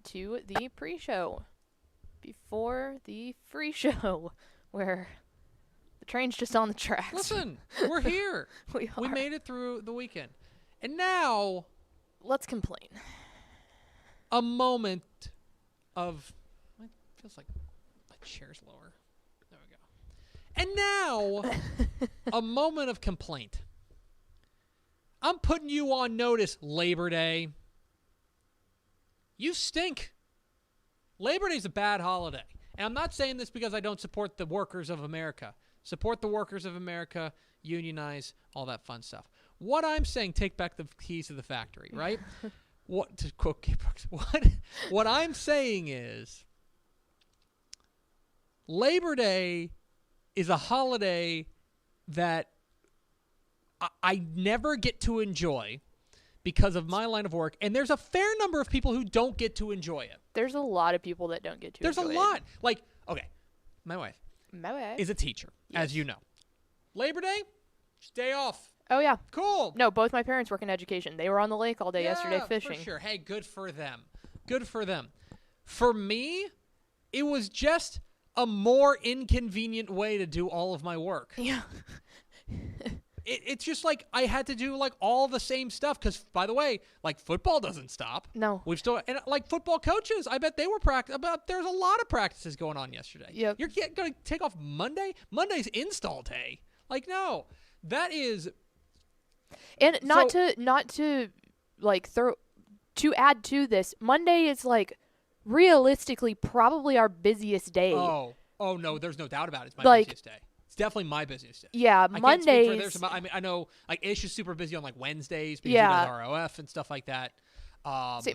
to the pre-show. Before the free show, where the train's just on the tracks. Listen, we're here. We made it through the weekend. And now, let's complain. A moment of, it feels like my chair's lower. There we go. And now, a moment of complaint. I'm putting you on notice, Labor Day. You stink. Labor Day's a bad holiday. And I'm not saying this because I don't support the workers of America. Support the workers of America, unionize, all that fun stuff. What I'm saying, take back the keys to the factory, right? What, to quote Kate Brooks, what I'm saying is Labor Day is a holiday that I never get to enjoy because of my line of work, and there's a fair number of people who don't get to enjoy it. There's a lot of people that don't get to enjoy it. There's a lot. Like, okay, my wife is a teacher, as you know. Labor Day, day off. Oh, yeah. Cool. No, both my parents work in education. They were on the lake all day yesterday fishing. For sure. Hey, good for them. Good for them. For me, it was just a more inconvenient way to do all of my work. Yeah. It's just like I had to do like all the same stuff because, by the way, like football doesn't stop. No. We've still, and like football coaches, I bet they were there's a lot of practices going on yesterday. Yep. You're going to take off Monday? Monday's install day. Like, no. That is... And not to like to add to this, Monday is like realistically probably our busiest day. Oh no, there's no doubt about it. It's my busiest day. It's definitely my busiest day. Yeah, Mondays. I know like Ish is super busy on like Wednesdays because he does ROF and stuff like that.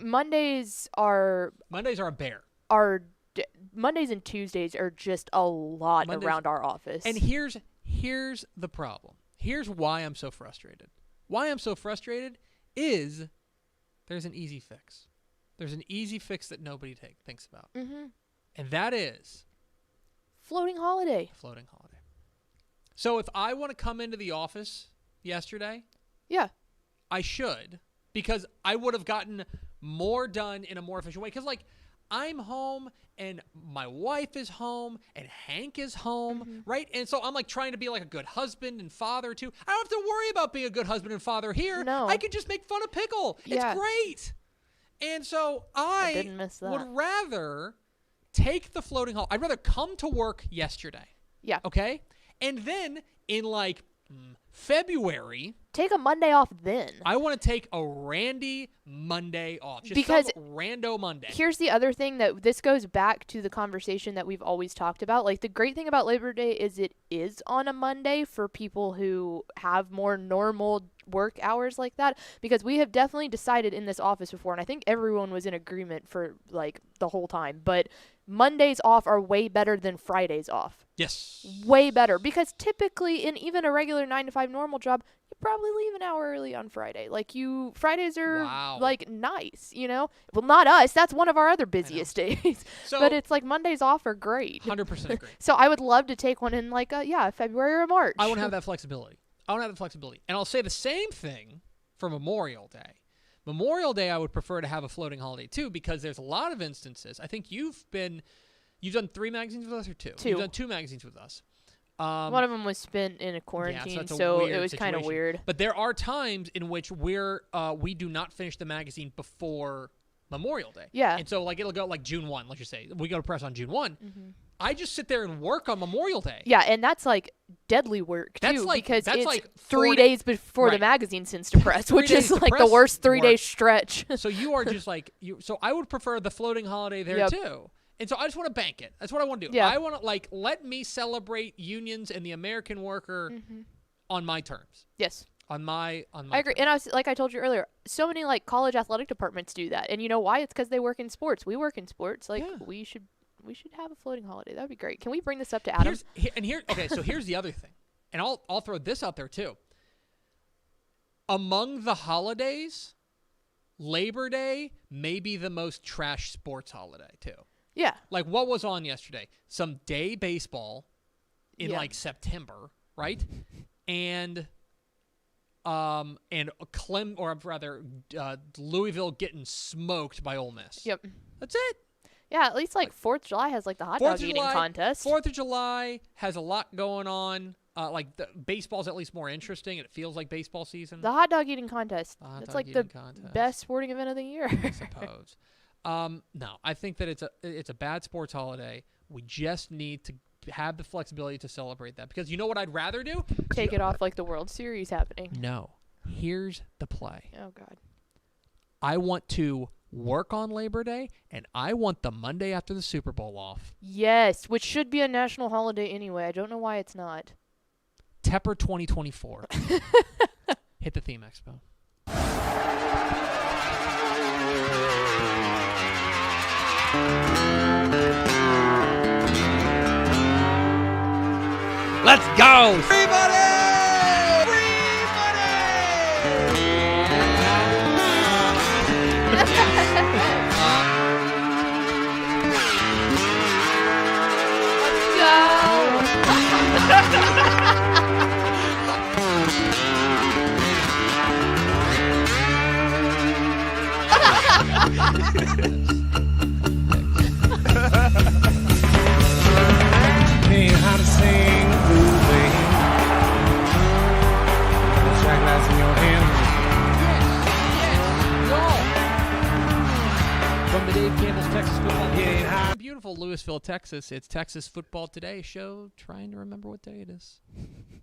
Mondays are a bear. Mondays and Tuesdays are just a lot around our office. And here's the problem. Here's why I'm so frustrated. Why I'm so frustrated is there's an easy fix. There's an easy fix that nobody thinks about. Mm-hmm. And that is... floating holiday. Floating holiday. So if I want to come into the office yesterday... Yeah. I should, because I would have gotten more done in a more efficient way. Because, like, I'm home, and my wife is home, and Hank is home, right? And so I'm, like, trying to be, like, a good husband and father, too. I don't have to worry about being a good husband and father here. No. I could just make fun of Pickle. Yeah. It's great. And so I didn't miss that. would rather take the floating holiday. I'd rather come to work yesterday. Yeah. Okay? And then in, like, February... take a Monday off then. I want to take a Randy Monday off. Just because some rando Monday. Here's the other thing that this goes back to the conversation that we've always talked about. Like, the great thing about Labor Day is it is on a Monday for people who have more normal work hours like that, because we have definitely decided in this office before, and I think everyone was in agreement for like the whole time, but Mondays off are way better than Fridays off. Yes. Way better, because typically in even a regular 9-to-5 normal job, you probably leave an hour early on Friday. Like, Fridays are like nice, you know? Well, not us. That's one of our other busiest days. So, but it's like Mondays off are great. 100% agree. So I would love to take one in like February or March. I want to have that flexibility. And I'll say the same thing for Memorial Day. Memorial Day, I would prefer to have a floating holiday too, because there's a lot of instances. I think you've done 3 magazines with us or 2? 2. You've done 2 magazines with us. One of them was spent in a quarantine, so it was kind of weird. But there are times in which we do not finish the magazine before Memorial Day. Yeah. And so like it'll go like June 1, let's just say. We go to press on June 1. Mm-hmm. I just sit there and work on Memorial Day. Yeah, and that's like deadly work too, because it's like 3 days before the magazine sends to press, which is like the worst 3-day stretch. So you are just like so I would prefer the floating holiday there too. And so I just want to bank it. That's what I want to do. Yeah. I want to let me celebrate unions and the American worker on my terms. Yes. On my I agree. terms. And I told you earlier, so many like college athletic departments do that. And you know why? It's because they work in sports. We work in sports. Like we should have a floating holiday. That would be great. Can we bring this up to Adam? So here's the other thing. And I'll throw this out there too. Among the holidays, Labor Day may be the most trash sports holiday too. Yeah. Like what was on yesterday? Some day baseball in like September, right? And and Louisville getting smoked by Ole Miss. Yep. That's it. Yeah, at least 4th of July has the hot dog eating contest. 4th of July has a lot going on. Baseball's at least more interesting, and it feels like baseball season. The hot dog eating contest. It's the best sporting event of the year. I suppose. No, I think that it's a bad sports holiday. We just need to have the flexibility to celebrate that, because you know what I'd rather do? Take it off like the World Series happening. No. Here's the play. Oh, God. I want to work on Labor Day, and I want the Monday after the Super Bowl off. Yes, which should be a national holiday anyway. I don't know why it's not. Tepper 2024. Hit the theme, Expo. Let's go! Free money! Free money! How to sing blues band. The shot glass in your hand. Yes, from the Dave Campbell's Texas Football. Beautiful Louisville, Texas. It's Texas Football Today show. Trying to remember what day it is.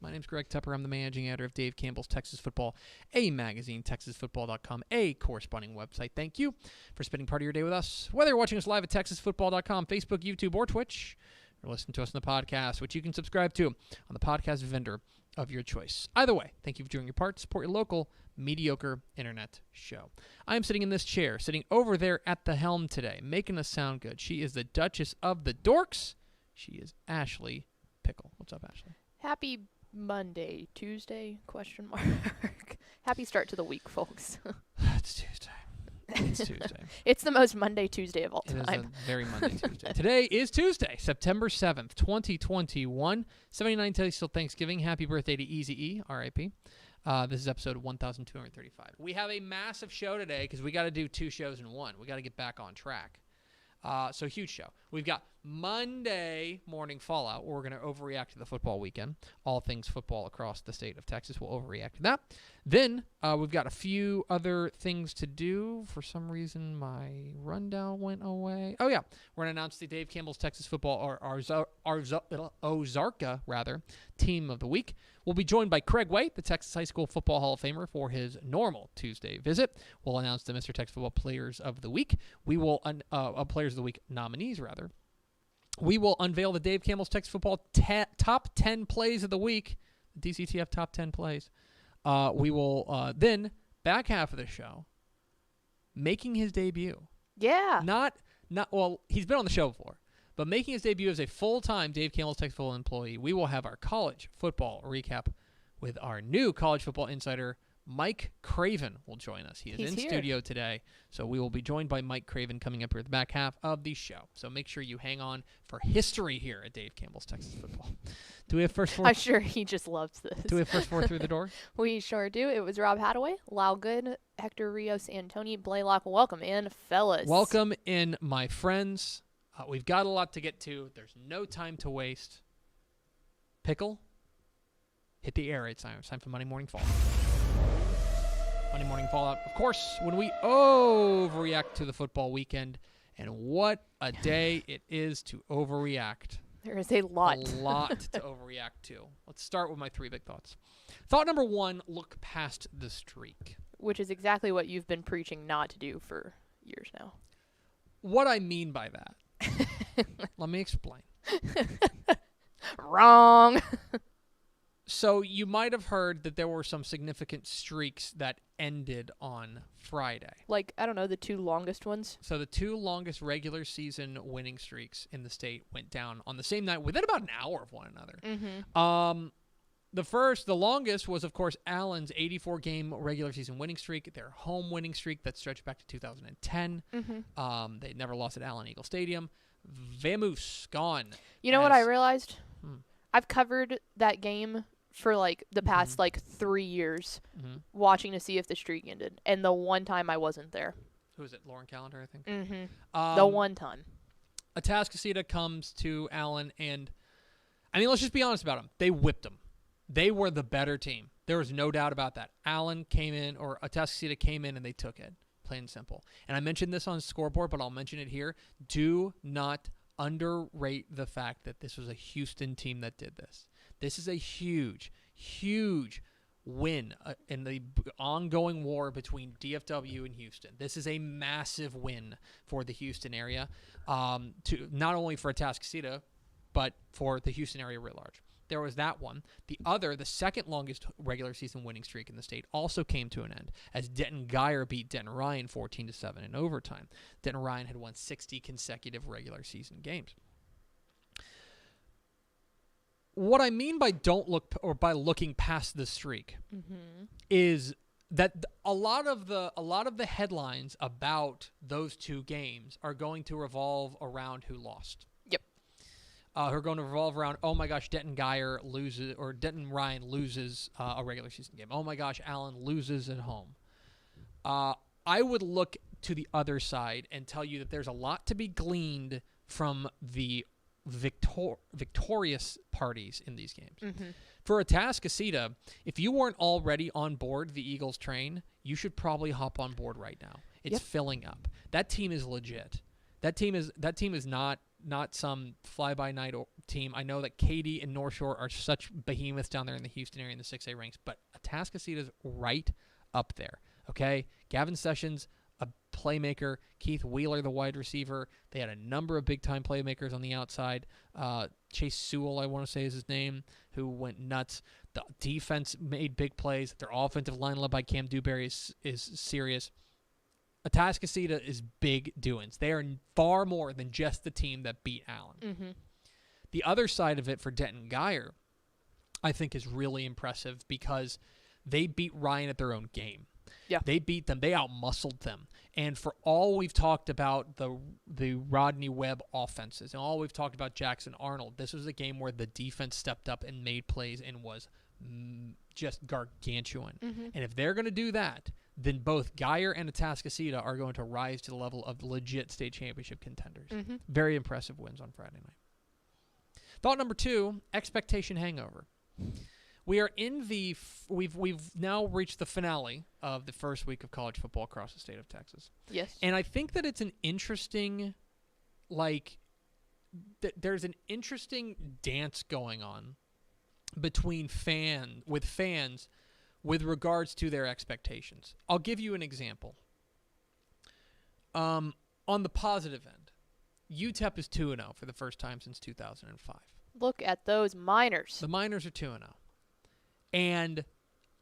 My name's Greg Tepper. I'm the managing editor of Dave Campbell's Texas Football, a magazine, texasfootball.com, a corresponding website. Thank you for spending part of your day with us. Whether you're watching us live at texasfootball.com, Facebook, YouTube, or Twitch, or listen to us on the podcast, which you can subscribe to on the podcast vendor of your choice. Either way, thank you for doing your part to support your local mediocre internet show. I am sitting in this chair, sitting over there at the helm today, making us sound good. She is the Duchess of the Dorks. She is Ashley Pickle. What's up, Ashley? Happy Monday, Tuesday, question mark. Happy start to the week, folks. It's Tuesday. It's Tuesday. It's the most Monday Tuesday of all It time. is a very Monday Tuesday. Today is Tuesday, September 7th, 2021. 79 days till Thanksgiving. Happy birthday to Eazy-E, R.I.P. This is episode 1235. We have a massive show today because we got to do 2 shows in one. We got to get back on track. So huge show. We've got Monday morning fallout, where we're going to overreact to the football weekend. All things football across the state of Texas will overreact to that. Then we've got a few other things to do. For some reason, my rundown went away. Oh, yeah. We're going to announce the Dave Campbell's Texas Football, or Ozarka, rather, Team of the Week. We'll be joined by Craig Way, the Texas High School Football Hall of Famer, for his normal Tuesday visit. We'll announce the Mr. Texas Football Players of the Week. We will, Players of the Week nominees, rather. We will unveil the Dave Campbell's Texas Football top 10 plays of the week, DCTF top 10 plays. We will then, back half of the show, making his debut. Yeah. Well, he's been on the show before, but making his debut as a full-time Dave Campbell's Texas Football employee, we will have our college football recap with our new college football insider, Mike Craven will join us. He's in studio today, so we will be joined by Mike Craven coming up here at the back half of the show. So make sure you hang on for history here at Dave Campbell's Texas Football. Do we have first 4? I'm sure he just loves this. Do we have first 4 through the door? We sure do. It was Rob Hadaway, Lau Good, Hector Rios, and Tony Blaylock. Welcome in, fellas. Welcome in, my friends. We've got a lot to get to. There's no time to waste. Pickle, hit the air. It's time for Monday Morning Fallout. Monday Morning Fallout, of course, when we overreact to the football weekend. And what a day it is to overreact. There is a lot. A lot to overreact to. Let's start with my 3 big thoughts. Thought number 1, look past the streak. Which is exactly what you've been preaching not to do for years now. What I mean by that, let me explain. Wrong. So you might have heard that there were some significant streaks that ended on Friday. Like, I don't know, the 2 longest ones? So the 2 longest regular season winning streaks in the state went down on the same night within about an hour of one another. Mm-hmm. The longest was, of course, Allen's 84-game regular season winning streak, their home winning streak that stretched back to 2010. Mm-hmm. They never lost at Allen Eagle Stadium. Vamoose gone. You know what I realized? I've covered that game for like the past like 3 years watching to see if the streak ended. And the one time I wasn't there. Who is it? Lauren Callender, I think. The one time. Atascocita comes to Allen, and I mean, let's just be honest about them. They whipped them. They were the better team. There was no doubt about that. Allen came in, or Atascocita came in, and they took it. Plain and simple. And I mentioned this on the scoreboard, but I'll mention it here. Do not underrate the fact that this was a Houston team that did this. This is a huge, huge win in the ongoing war between DFW and Houston. This is a massive win for the Houston area, to not only for Atascocita, but for the Houston area writ large. There was that one. The second longest regular season winning streak in the state, also came to an end as Denton Geyer beat Denton Ryan 14-7 in overtime. Denton Ryan had won 60 consecutive regular season games. What I mean by by looking past the streak is that a lot of the headlines about those two games are going to revolve around who lost. Who are going to revolve around, oh my gosh, Denton Ryan loses a regular season game. Oh my gosh, Allen loses at home. I would look to the other side and tell you that there's a lot to be gleaned from the victorious parties in these games. For Atascocita, if you weren't already on board the Eagles train, you should probably hop on board right now. It's filling up. That team is legit. That team is not some fly-by-night team. I know that Katy and North Shore are such behemoths down there in the Houston area in the 6A ranks, but Atascocita's right up there, okay? Gavin Sessions, a playmaker. Keith Wheeler, the wide receiver. They had a number of big-time playmakers on the outside. Chase Sewell, I want to say is his name, who went nuts. The defense made big plays. Their offensive line led by Cam Dewberry is serious. Atascocita is big doings. They are far more than just the team that beat Allen. The other side of it for Denton Geyer, I think, is really impressive because they beat Ryan at their own game. Yeah. They beat them. They outmuscled them. And for all we've talked about the Rodney Webb offenses and all we've talked about Jackson Arnold, this was a game where the defense stepped up and made plays and was just gargantuan. And if they're going to do that, then both Geyer and Atascocita are going to rise to the level of legit state championship contenders. Very impressive wins on Friday night. Thought number 2, expectation hangover. We are in we've now reached the finale of the first week of college football across the state of Texas. Yes. And I think that it's an interesting, there's an interesting dance going on between fans with regards to their expectations. I'll give you an example. On the positive end, UTEP is 2-0 for the first time since 2005. Look at those Miners. The Miners are 2-0. And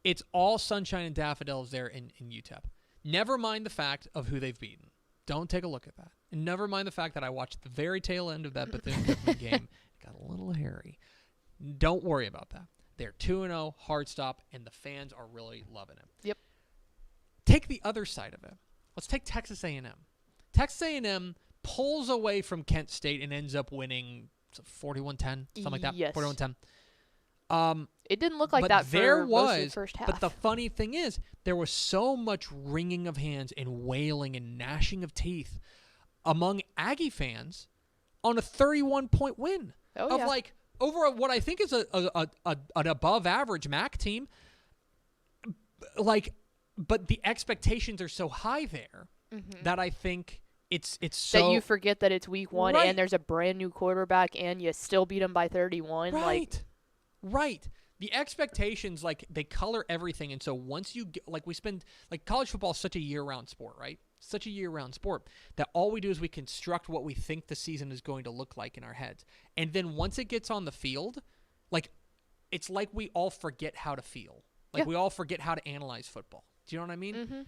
it's all sunshine and daffodils there in UTEP. Never mind the fact of who they've beaten. Don't take a look at that. And never mind the fact that I watched the very tail end of that Bethune-Cookman game. It got a little hairy. Don't worry about that. They're 2-0, hard stop, and the fans are really loving it. Yep. Take the other side of it. Let's take Texas A&M. Texas A&M pulls away from Kent State and ends up winning 41-10, something like that. Yes. 41-10. It didn't look like that for most of the first half. But the funny thing is, there was so much wringing of hands and wailing and gnashing of teeth among Aggie fans on a 31-point win over what I think is an above-average MAC team. But the expectations are so high there that I think it's so that you forget that it's week 1 right. and there's a brand new quarterback and you still beat them by 31. Right. The expectations, they color everything. And so once you get, college football is such a year-round sport, right? Such a year-round sport that all we do is we construct what we think the season is going to look like in our heads. And then once it gets on the field, it's like we all forget how to feel. We all forget how to analyze football. Do you know what I mean?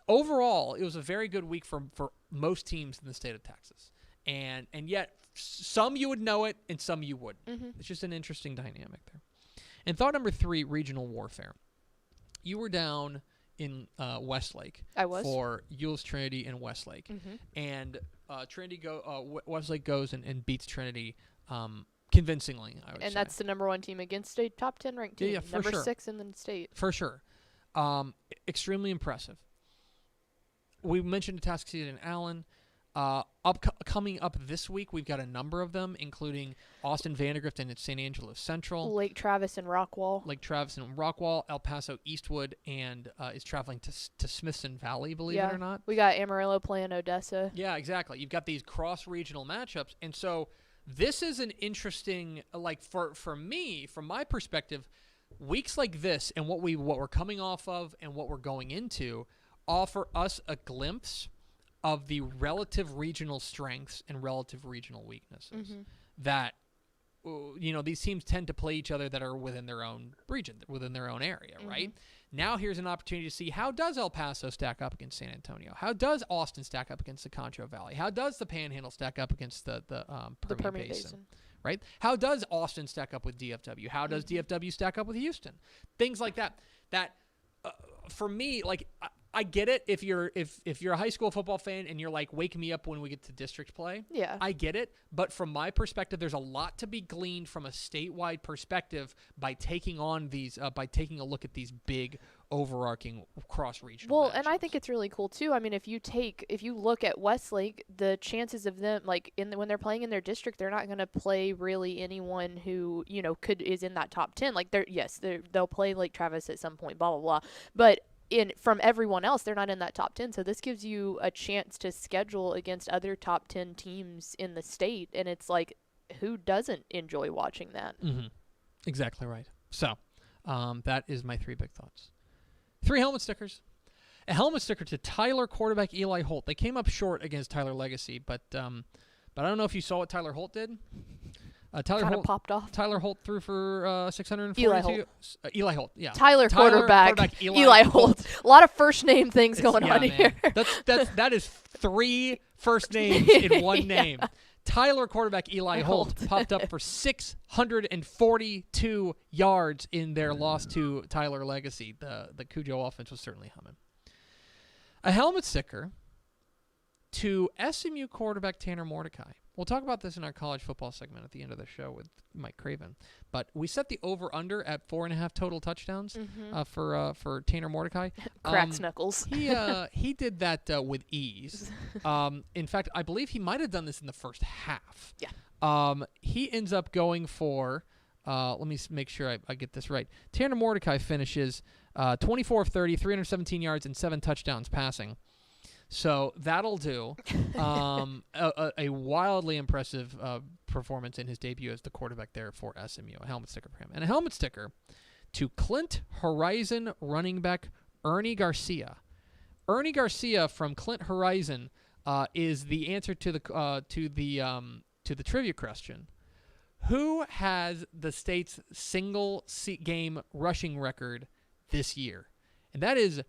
Overall, it was a very good week for most teams in the state of Texas. And yet, some you would know it and some you wouldn't. It's just an interesting dynamic there. And thought number 3, regional warfare. You were down in Westlake. I was. For Yule's Trinity and Westlake. And Westlake goes and beats Trinity convincingly, I would say. And that's the number 1 team against a top 10 ranked team. Yeah, for number sure. 6 in the state. For sure. Extremely impressive. We mentioned Atascocita and Allen. Coming up this week, we've got a number of them, including Austin Vandergrift and St. Angelo Central. Lake Travis and Rockwall. El Paso Eastwood, and is traveling to Smithson Valley, believe it or not. We got Amarillo playing Odessa. Yeah, exactly. You've got these cross-regional matchups, and so this is an interesting, for me, from my perspective, weeks like this and what we're coming off of and what we're going into offer us a glimpse of the relative regional strengths and relative regional weaknesses that these teams tend to play each other that are within their own region, within their own area, right? Now here's an opportunity to see, how does El Paso stack up against San Antonio? How does Austin stack up against the Concho Valley? How does the Panhandle stack up against the Permian Basin? Right? How does Austin stack up with DFW? How does DFW stack up with Houston? Things like that. For me, I get it if you're a high school football fan and you're like, wake me up when we get to district play. Yeah. I get it. But from my perspective, there's a lot to be gleaned from a statewide perspective by taking on these, by taking a look at these big overarching cross-regional matchups. And I think it's really cool too. I mean, if you look at Westlake, the chances of them, when they're playing in their district, they're not going to play really anyone who, is in that top 10. They'll play Lake Travis at some point, blah, blah, blah. But from everyone else, they're not in that top 10. So this gives you a chance to schedule against other top 10 teams in the state. And it's like, who doesn't enjoy watching that? Exactly right. So that is my 3 big thoughts. 3 helmet stickers. A helmet sticker to Tyler quarterback Eli Holt. They came up short against Tyler Legacy, but I don't know if you saw what Tyler Holt did. Tyler Kind of Holt popped off. Tyler Holt threw for 642. Eli Holt. Eli Holt, yeah. Tyler quarterback Eli Holt. A lot of first name things going on here. That is 3 first names in one name. Tyler quarterback Eli Holt popped up for 642 yards in their loss to Tyler Legacy. The Cujo offense was certainly humming. A helmet sticker to SMU quarterback Tanner Mordecai. We'll talk about this in our college football segment at the end of the show with Mike Craven. But we set the over-under at 4.5 total touchdowns for Tanner Mordecai. Cracks knuckles. He did that with ease. In fact, I believe he might have done this in the first half. Yeah. He ends up going for, let me make sure I get this right. Tanner Mordecai finishes 24 of 30, 317 yards, and 7 touchdowns passing. So that'll do. A wildly impressive performance in his debut as the quarterback there for SMU. A helmet sticker for him. And a helmet sticker to Clint Horizon running back Ernie Garcia. Ernie Garcia from Clint Horizon is the answer to the trivia question. Who has the state's single game rushing record this year? And that is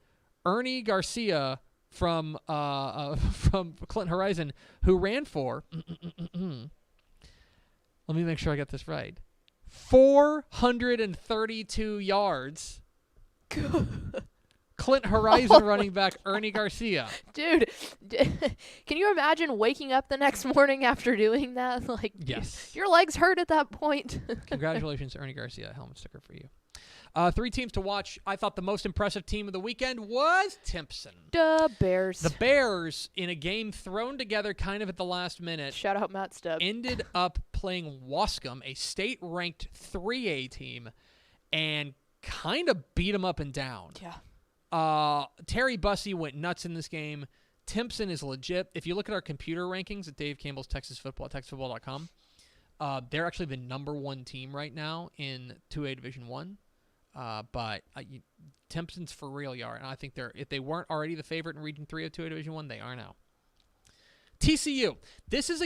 Ernie Garcia from Clinton Horizon, who ran for, let me make sure I got this right, 432 yards. Clint Horizon running back Ernie Garcia. Dude, can you imagine waking up the next morning after doing that? Yes. Your legs hurt at that point. Congratulations, Ernie Garcia. Helmet sticker for you. 3 teams to watch. I thought the most impressive team of the weekend was Timpson. The Bears. The Bears, in a game thrown together kind of at the last minute, Shout out Matt Stubb. ended up playing Wascom, a state-ranked 3A team, and kind of beat them up and down. Yeah. Terry Bussey went nuts in this game. Timpson is legit. If you look at our computer rankings at Dave Campbell's Texas Football, TexasFootball.com, they're actually the number 1 team right now in 2A Division 1. But Timpson's for real, yard, and I think if they weren't already the favorite in Region 3 of 2A Division 1, they are now. TCU. This is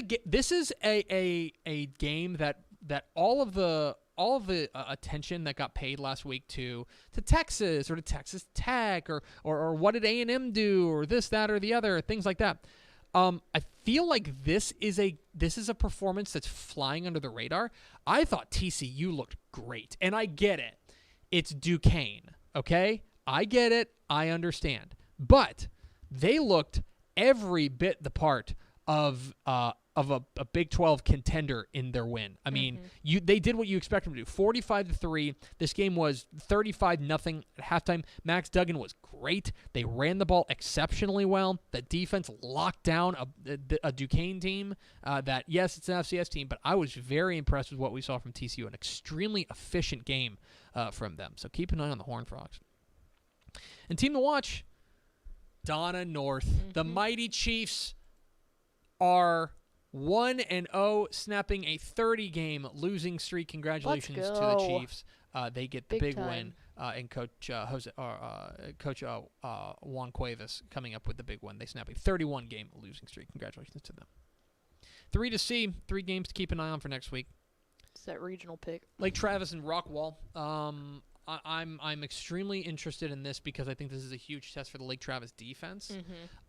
a game that all of the attention that got paid last week to Texas or to Texas Tech or what did A&M do or this, that, or the other, things like that. I feel like this is a performance that's flying under the radar. I thought TCU looked great, and I get it. It's Duquesne, okay? I get it. I understand. But they looked every bit the part a Big 12 contender in their win. I mean, they did what you expect them to do. 45-3. This game was 35-0 at halftime. Max Duggan was great. They ran the ball exceptionally well. The defense locked down a Duquesne team that, yes, it's an FCS team, but I was very impressed with what we saw from TCU. An extremely efficient game from them. So keep an eye on the Horned Frogs. And team to watch, Donna North. The Mighty Chiefs are 1-0, snapping a 30-game losing streak. Congratulations to the Chiefs. They get the big win, and Coach Juan Cuevas coming up with the big win. They snap a 31-game losing streak. Congratulations to them. 3 to see, 3 games to keep an eye on for next week. It's that regional pick. Lake Travis and Rockwall. I'm extremely interested in this because I think this is a huge test for the Lake Travis defense.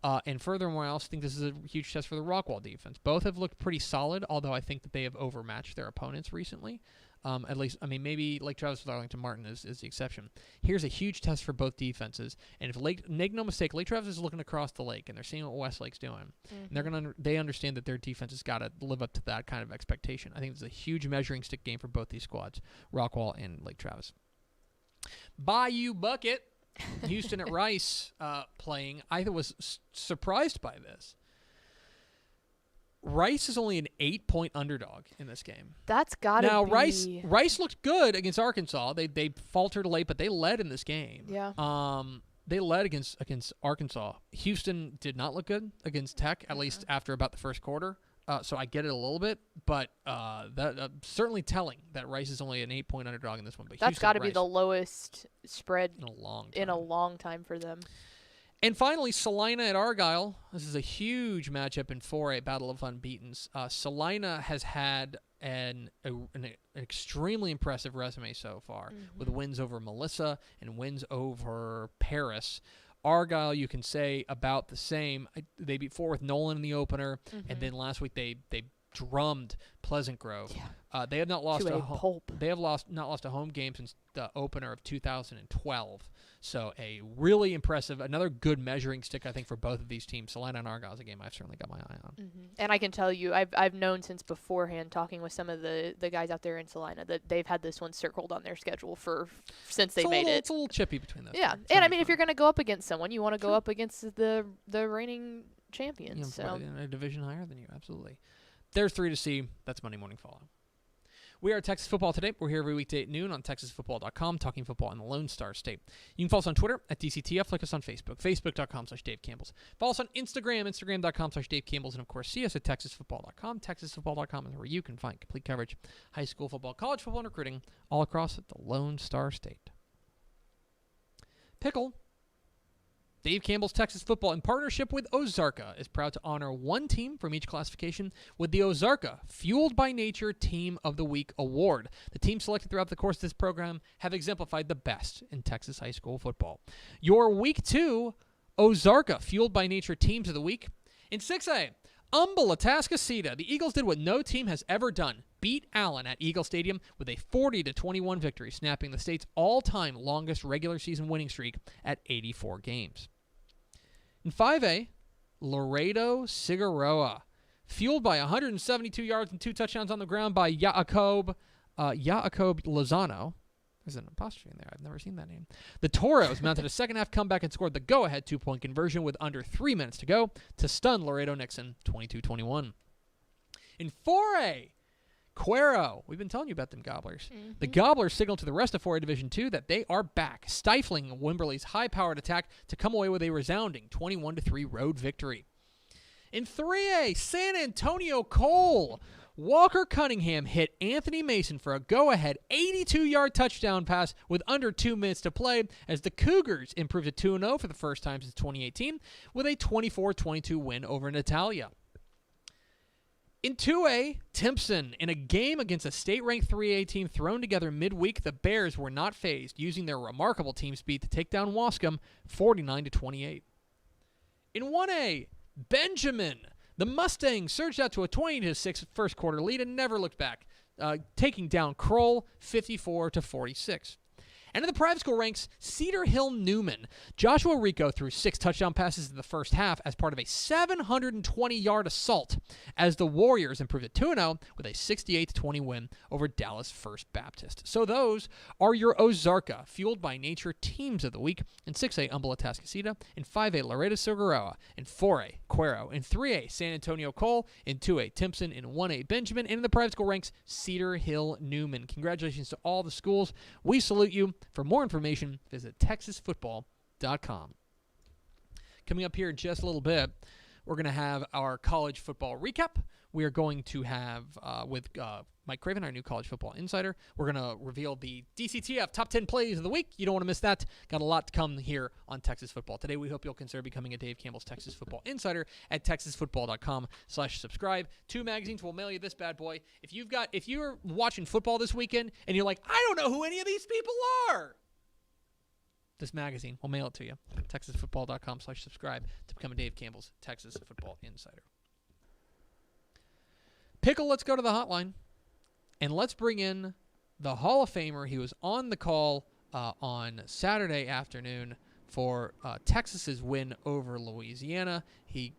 And furthermore, I also think this is a huge test for the Rockwall defense. Both have looked pretty solid, although I think that they have overmatched their opponents recently. At least, I mean, maybe Lake Travis with Arlington Martin is the exception. Here's a huge test for both defenses. And if make no mistake, Lake Travis is looking across the lake, and they're seeing what Westlake's doing. And they understand that their defense has got to live up to that kind of expectation. I think it's a huge measuring stick game for both these squads, Rockwall and Lake Travis. Bayou Bucket, Houston at Rice playing. I was surprised by this. Rice is only an 8-point underdog in this game. That's got to be... Now, Rice looked good against Arkansas. They faltered late, but they led in this game. Yeah. They led against Arkansas. Houston did not look good against Tech, at least after about the first quarter. So I get it a little bit, but that certainly telling that Rice is only an 8-point underdog in this one. But that's got to be the lowest spread in a long time for them. And finally, Salina at Argyle. This is a huge matchup in 4A, Battle of Unbeatens. Salina has had an extremely impressive resume so far, with wins over Melissa and wins over Paris. Argyle, you can say about the same. They beat Fort Worth Nolan in the opener, and then last week they drummed Pleasant Grove. Yeah. They have not lost not lost a home game since the opener of 2012. So a really impressive, another good measuring stick, I think, for both of these teams. Salina and Argyle is a game I've certainly got my eye on. And I can tell you, I've known since beforehand, talking with some of the guys out there in Salina, that they've had this one circled on their schedule since they made it. It's a little chippy between those. Yeah, and I mean, if you're going to go up against someone, you want to go up against the reigning champions. In a division higher than you, absolutely. There's 3 to see. That's Monday Morning Fallout. We are Texas Football Today. We're here every weekday at noon on TexasFootball.com, talking football in the Lone Star State. You can follow us on Twitter at DCTF. Like us on Facebook, Facebook.com/Dave Campbell's. Follow us on Instagram, Instagram.com/Dave Campbell's. And, of course, see us at TexasFootball.com. TexasFootball.com is where you can find complete coverage, high school football, college football, and recruiting all across the Lone Star State. Pickle. Dave Campbell's Texas Football, in partnership with Ozarka, is proud to honor one team from each classification with the Ozarka Fueled by Nature Team of the Week Award. The teams selected throughout the course of this program have exemplified the best in Texas high school football. Your Week 2 Ozarka Fueled by Nature Teams of the Week. In 6A, Atascocita. The Eagles did what no team has ever done. Beat Allen at Eagle Stadium with a 40-21 victory, snapping the state's all-time longest regular season winning streak at 84 games. In 5A, Laredo Figueroa. Fueled by 172 yards and 2 touchdowns on the ground by Jacob Lozano. There's an apostrophe in there. I've never seen that name. The Toros mounted a second-half comeback and scored the go-ahead 2-point conversion with under 3 minutes to go to stun Laredo Nixon 22-21. In 4A, Cuero. We've been telling you about them Gobblers. The Gobblers signaled to the rest of 4A Division II that they are back, stifling Wimberley's high-powered attack to come away with a resounding 21-3 road victory. In 3A, San Antonio Cole. Walker Cunningham hit Anthony Mason for a go-ahead 82-yard touchdown pass with under 2 minutes to play as the Cougars improved to 2-0 for the first time since 2018 with a 24-22 win over Natalia. In 2A, Timpson. In a game against a state-ranked 3A team thrown together midweek, the Bears were not fazed, using their remarkable team speed to take down Wascom 49-28. In 1A, Benjamin. The Mustangs surged out to a 20-6 first-quarter lead and never looked back, taking down Kroll 54-46. And in the private school ranks, Cedar Hill Newman. Joshua Rico threw 6 touchdown passes in the first half as part of a 720-yard assault as the Warriors improved to 2-0 with a 68-20 win over Dallas First Baptist. So those are your Ozarka, Fueled by Nature teams of the week. In 6A, Humble Atascocita. In 5A, Laredo Figueroa. In 4A, Cuero. In 3A, San Antonio Cole. In 2A, Timpson. In 1A, Benjamin. And in the private school ranks, Cedar Hill Newman. Congratulations to all the schools. We salute you. For more information, visit texasfootball.com. Coming up here in just a little bit, we're going to have our college football recap. We are going to have, with Mike Craven, our new college football insider, we're going to reveal the DCTF top 10 plays of the week. You don't want to miss that. Got a lot to come here on Texas Football. Today, we hope you'll consider becoming a Dave Campbell's Texas Football Insider at texasfootball.com/subscribe. 2 magazines will mail you this bad boy. If you're watching football this weekend and you're like, I don't know who any of these people are, this magazine will mail it to you. texasfootball.com/subscribe to become a Dave Campbell's Texas Football Insider. Pickle, let's go to the hotline, and let's bring in the Hall of Famer. He was on the call on Saturday afternoon for Texas's win over Louisiana.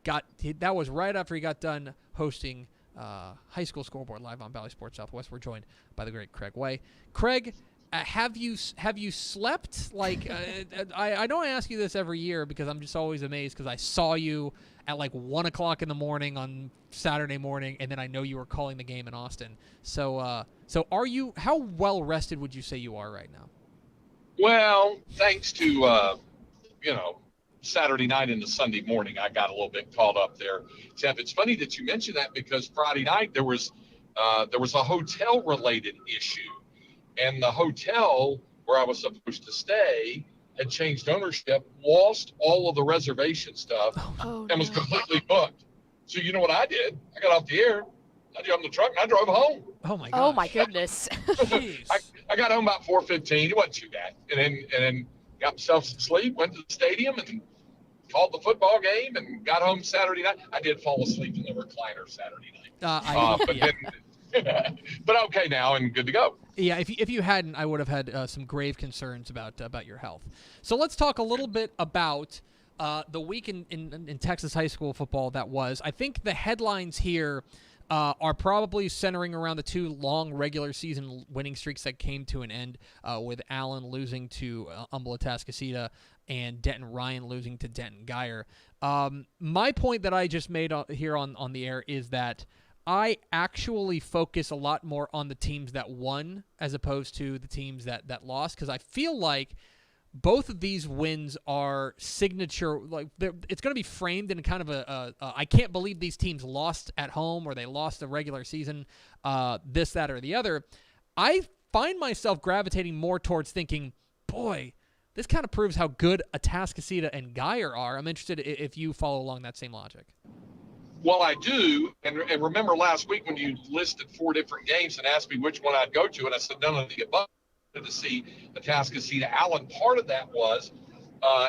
That was right after he got done hosting High School Scoreboard live on Valley Sports Southwest. We're joined by the great Craig Way. Craig, have you slept? Like, I don't ask you this every year because I'm just always amazed because I saw you at like 1 o'clock in the morning on Saturday morning, and then I know you were calling the game in Austin. So how well rested would you say you are right now? Well, thanks to, Saturday night into Sunday morning, I got a little bit caught up there. Jeff, it's funny that you mentioned that because Friday night there was a hotel related issue, and the hotel where I was supposed to stay had changed ownership, lost all of the reservation stuff, and was completely booked. So you know what I did? I got off the air, I jumped in the truck, and I drove home. Oh my gosh. Oh my goodness. I got home about 4:15. It wasn't too bad, and then got myself some sleep, went to the stadium, and called the football game, and got home Saturday night. I did fall asleep in the recliner Saturday night, but okay now and good to go. Yeah, if you hadn't, I would have had some grave concerns about your health. So let's talk a little bit about the week in Texas high school football that was. I think the headlines here are probably centering around the 2 long regular season winning streaks that came to an end with Allen losing to Humble Atascocita and Denton Ryan losing to Denton Geyer. My point that I just made here on the air is that I actually focus a lot more on the teams that won as opposed to the teams that lost, because I feel like both of these wins are signature. Like it's going to be framed in kind of a I can't believe these teams lost at home or they lost the regular season, this, that, or the other. I find myself gravitating more towards thinking, boy, this kind of proves how good Atascocita and Geyer are. I'm interested if you follow along that same logic. Well, I do, and remember last week when you listed 4 different games and asked me which one I'd go to, and I said none of the above. To see Atascocita Allen. Part of that was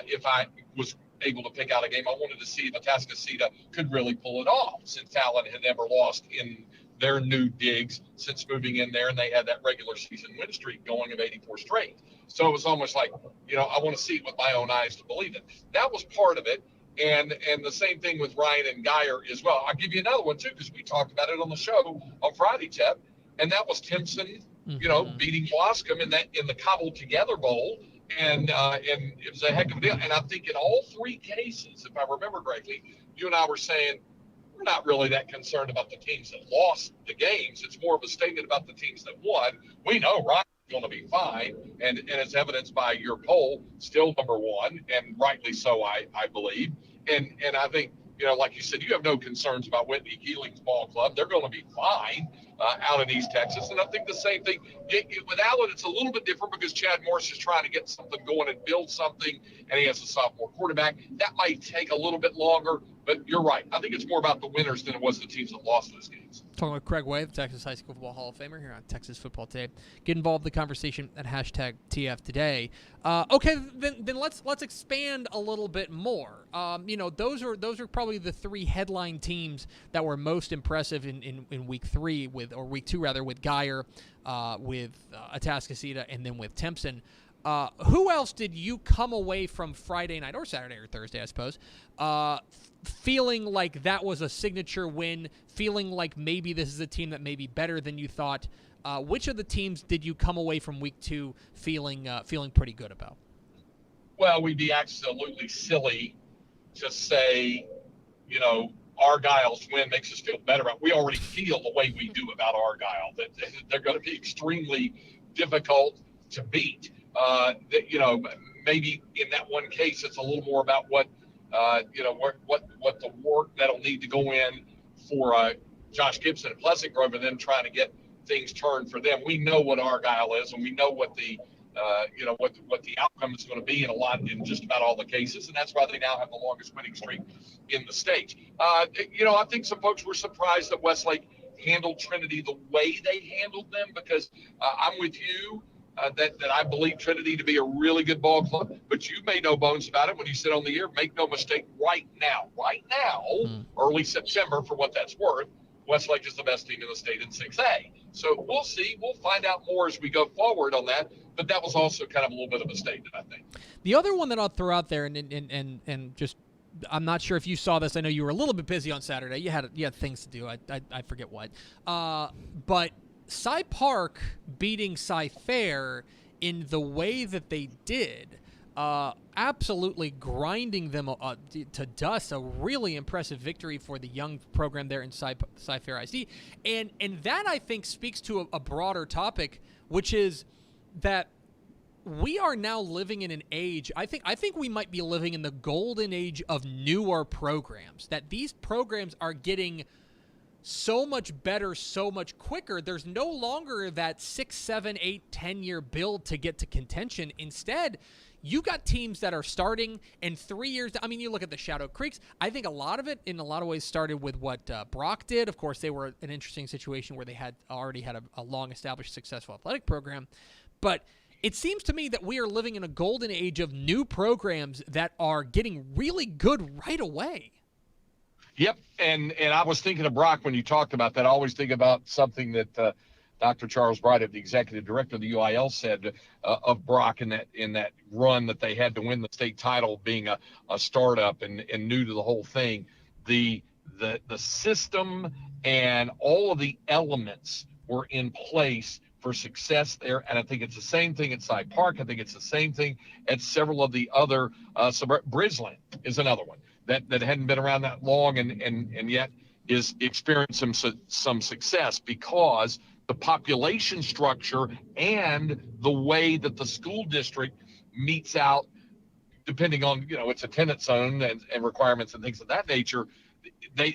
if I was able to pick out a game, I wanted to see if Atascocita could really pull it off, since Allen had never lost in their new digs since moving in there, and they had that regular season win streak going of 84 straight. So it was almost like, I want to see it with my own eyes to believe it. That was part of it. And the same thing with Ryan and Geyer as well. I'll give you another one, too, because we talked about it on the show on Friday, Jeff, and that was Timpson, beating Bloscomb in the Cobbled Together Bowl. And it was a heck of a deal. And I think in all 3 cases, if I remember correctly, you and I were saying we're not really that concerned about the teams that lost the games. It's more of a statement about the teams that won. We know Ryan's going to be fine, and it's evidenced by your poll, still number 1, and rightly so, I believe. And I think, like you said, you have no concerns about Whitney Keeling's ball club. They're going to be fine out in East Texas. And I think the same thing with Allen. It's a little bit different because Chad Morris is trying to get something going and build something, and he has a sophomore quarterback. That might take a little bit longer, but you're right. I think it's more about the winners than it was the teams that lost those games. Talking with Craig Way, the Texas High School Football Hall of Famer here on Texas Football Today. Get involved in the conversation at #TF Today. Okay, then let's expand a little bit more. Those are probably the 3 headline teams that were most impressive in week 3 week 2 rather, with Geyer, with Atascocita, and then with Timpson. Who else did you come away from Friday night or Saturday or Thursday, I suppose, feeling like that was a signature win, feeling like maybe this is a team that may be better than you thought? Which of the teams did you come away from week 2 feeling pretty good about? Well, we'd be absolutely silly to say, Argyle's win makes us feel better about. We already feel the way we do about Argyle, that they're going to be extremely difficult to beat. Maybe in that one case, it's a little more about what the work that'll need to go in for Josh Gibson and Pleasant Grove, and then trying to get things turned for them. We know what Argyle is, and we know what the what the outcome is going to be in just about all the cases, and that's why they now have the longest winning streak in the state. I think some folks were surprised that Westlake handled Trinity the way they handled them, because I'm with you that I believe Trinity to be a really good ball club, but you made no bones about it when you said on the air, make no mistake, right now, early September, for what that's worth, Westlake is the best team in the state in 6A. So we'll see. We'll find out more as we go forward on that. But that was also kind of a little bit of a statement, I think. The other one that I'll throw out there, and just, I'm not sure if you saw this. I know you were a little bit busy on Saturday. You had things to do. I forget what. But Cy Park beating Cy Fair in the way that they did, absolutely grinding them to dust. A really impressive victory for the young program there in Cy Fair IC. And that, I think, speaks to a broader topic, which is that we are now living in an age, I think we might be living in the golden age of newer programs, that these programs are getting so much better, so much quicker. There's no longer that 6, 7, 8, 10-year build to get to contention. Instead, you got teams that are starting in 3 years. I mean, you look at the Shadow Creeks. I think a lot of it, in a lot of ways, started with what Brock did. Of course, they were an interesting situation where they had already had a long-established, successful athletic program. But it seems to me that we are living in a golden age of new programs that are getting really good right away. Yep, and I was thinking of Brock when you talked about that. I always think about something that Dr. Charles Bright, the executive director of the UIL, said of Brock in that run that they had to win the state title, being a startup and new to the whole thing. The system and all of the elements were in place for success there, and I think it's the same thing at Cy Park. I think it's the same thing at several of the other. Bridgeland is another one that hadn't been around that long and yet is experiencing some success, because the population structure and the way that the school district meets out, depending on its attendance zone and requirements and things of that nature.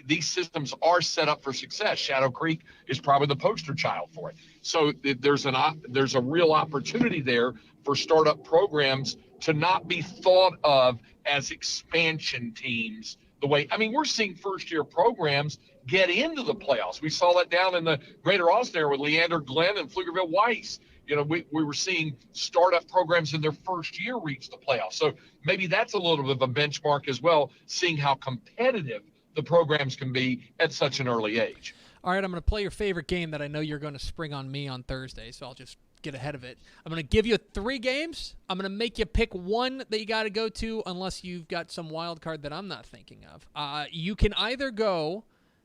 These systems are set up for success. Shadow Creek is probably the poster child for it. So there's a real opportunity there for startup programs to not be thought of as expansion teams. We're seeing first-year programs get into the playoffs. We saw that down in the Greater Austin area with Leander Glenn and Pflugerville Weiss. We were seeing startup programs in their first year reach the playoffs. So maybe that's a little bit of a benchmark as well, seeing how competitive the programs can be at such an early age. All right, I'm going to play your favorite game that I know you're going to spring on me on Thursday, so I'll just get ahead of it. I'm going to give you 3 games. I'm going to make you pick one that you got to go to, unless you've got some wild card that I'm not thinking of. You can either go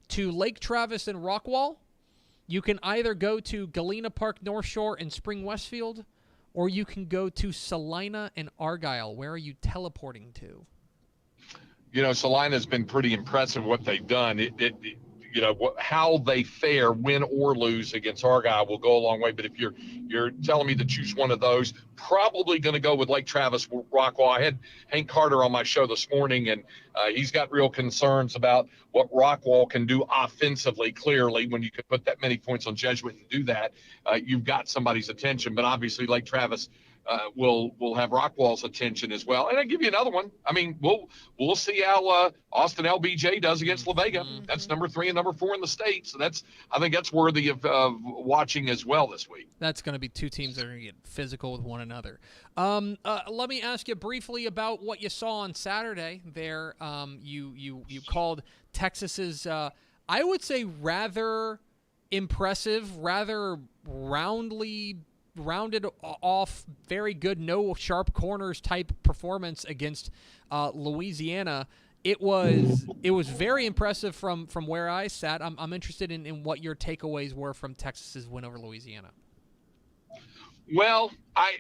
to Lake Travis and Rockwall, you can either go to Galena Park North Shore and Spring Westfield, or you can go to Salina and Argyle. Where are you teleporting to? Salina's been pretty impressive what they've done. How they fare, win or lose against Argyle, will go a long way. But if you're telling me to choose one of those, probably going to go with Lake Travis Rockwall. I had Hank Carter on my show this morning, and he's got real concerns about what Rockwall can do offensively. Clearly, when you can put that many points on Jesuit and do that, you've got somebody's attention. But obviously, Lake Travis will have Rockwall's attention as well. And I'll give you another one. I mean, we'll see how Austin LBJ does against La Vega. Mm-hmm. That's number 3 and number 4 in the state. So I think that's worthy of watching as well this week. That's going to be 2 teams that are going to get physical with one another. Let me ask you briefly about what you saw on Saturday there. You called Texas's, I would say, rather impressive, rather roundly rounded off very good, no sharp corners type performance against Louisiana. It was very impressive from where I sat. I'm interested in what your takeaways were from Texas's win over Louisiana. Well, I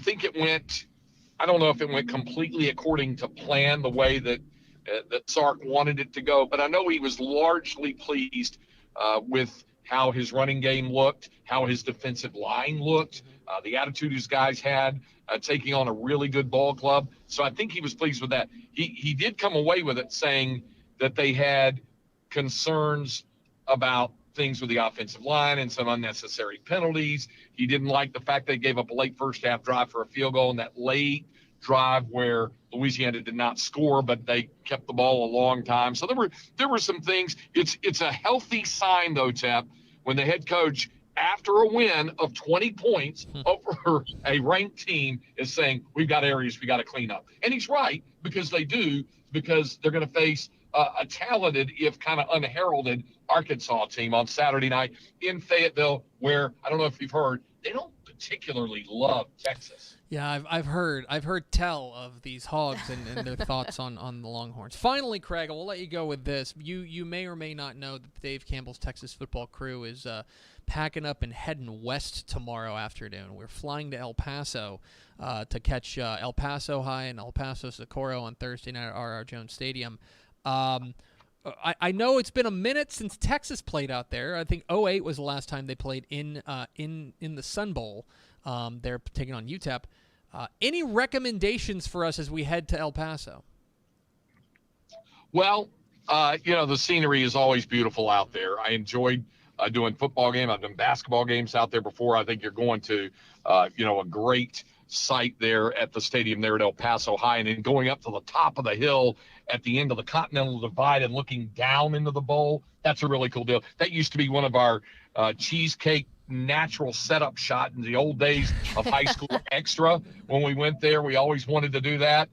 think it went. I don't know if it went completely according to plan, the way that Sark wanted it to go, but I know he was largely pleased with how his running game looked, how his defensive line looked, the attitude his guys had, taking on a really good ball club. So I think he was pleased with that. He did come away with it saying that they had concerns about things with the offensive line and some unnecessary penalties. He didn't like the fact they gave up a late first half drive for a field goal, and that late drive where Louisiana did not score, but they kept the ball a long time. So there were some things. It's a healthy sign, though, Tep, when the head coach, after a win of 20 points over a ranked team, is saying, we've got areas we got to clean up. And he's right, because they're going to face a talented, if kind of unheralded, Arkansas team on Saturday night in Fayetteville, where, I don't know if you've heard, they don't particularly love Texas. Yeah, I've heard tell of these Hogs and their thoughts on the Longhorns. Finally, Craig, we'll let you go with this. You may or may not know that Dave Campbell's Texas football crew is packing up and heading west tomorrow afternoon. We're flying to El Paso to catch El Paso High and El Paso Socorro on Thursday night at R.R. Jones Stadium. I know it's been a minute since Texas played out there. I think 2008 was the last time they played in the Sun Bowl. They're taking on UTEP. Any recommendations for us as we head to El Paso? Well, the scenery is always beautiful out there. I enjoyed doing football game. I've done basketball games out there before. I think you're going to, a great site there at the stadium there at El Paso High, and then going up to the top of the hill at the end of the Continental Divide and looking down into the bowl. That's a really cool deal. That used to be one of our cheesecake natural setup shot in the old days of high school extra. When we went there, we always wanted to do that.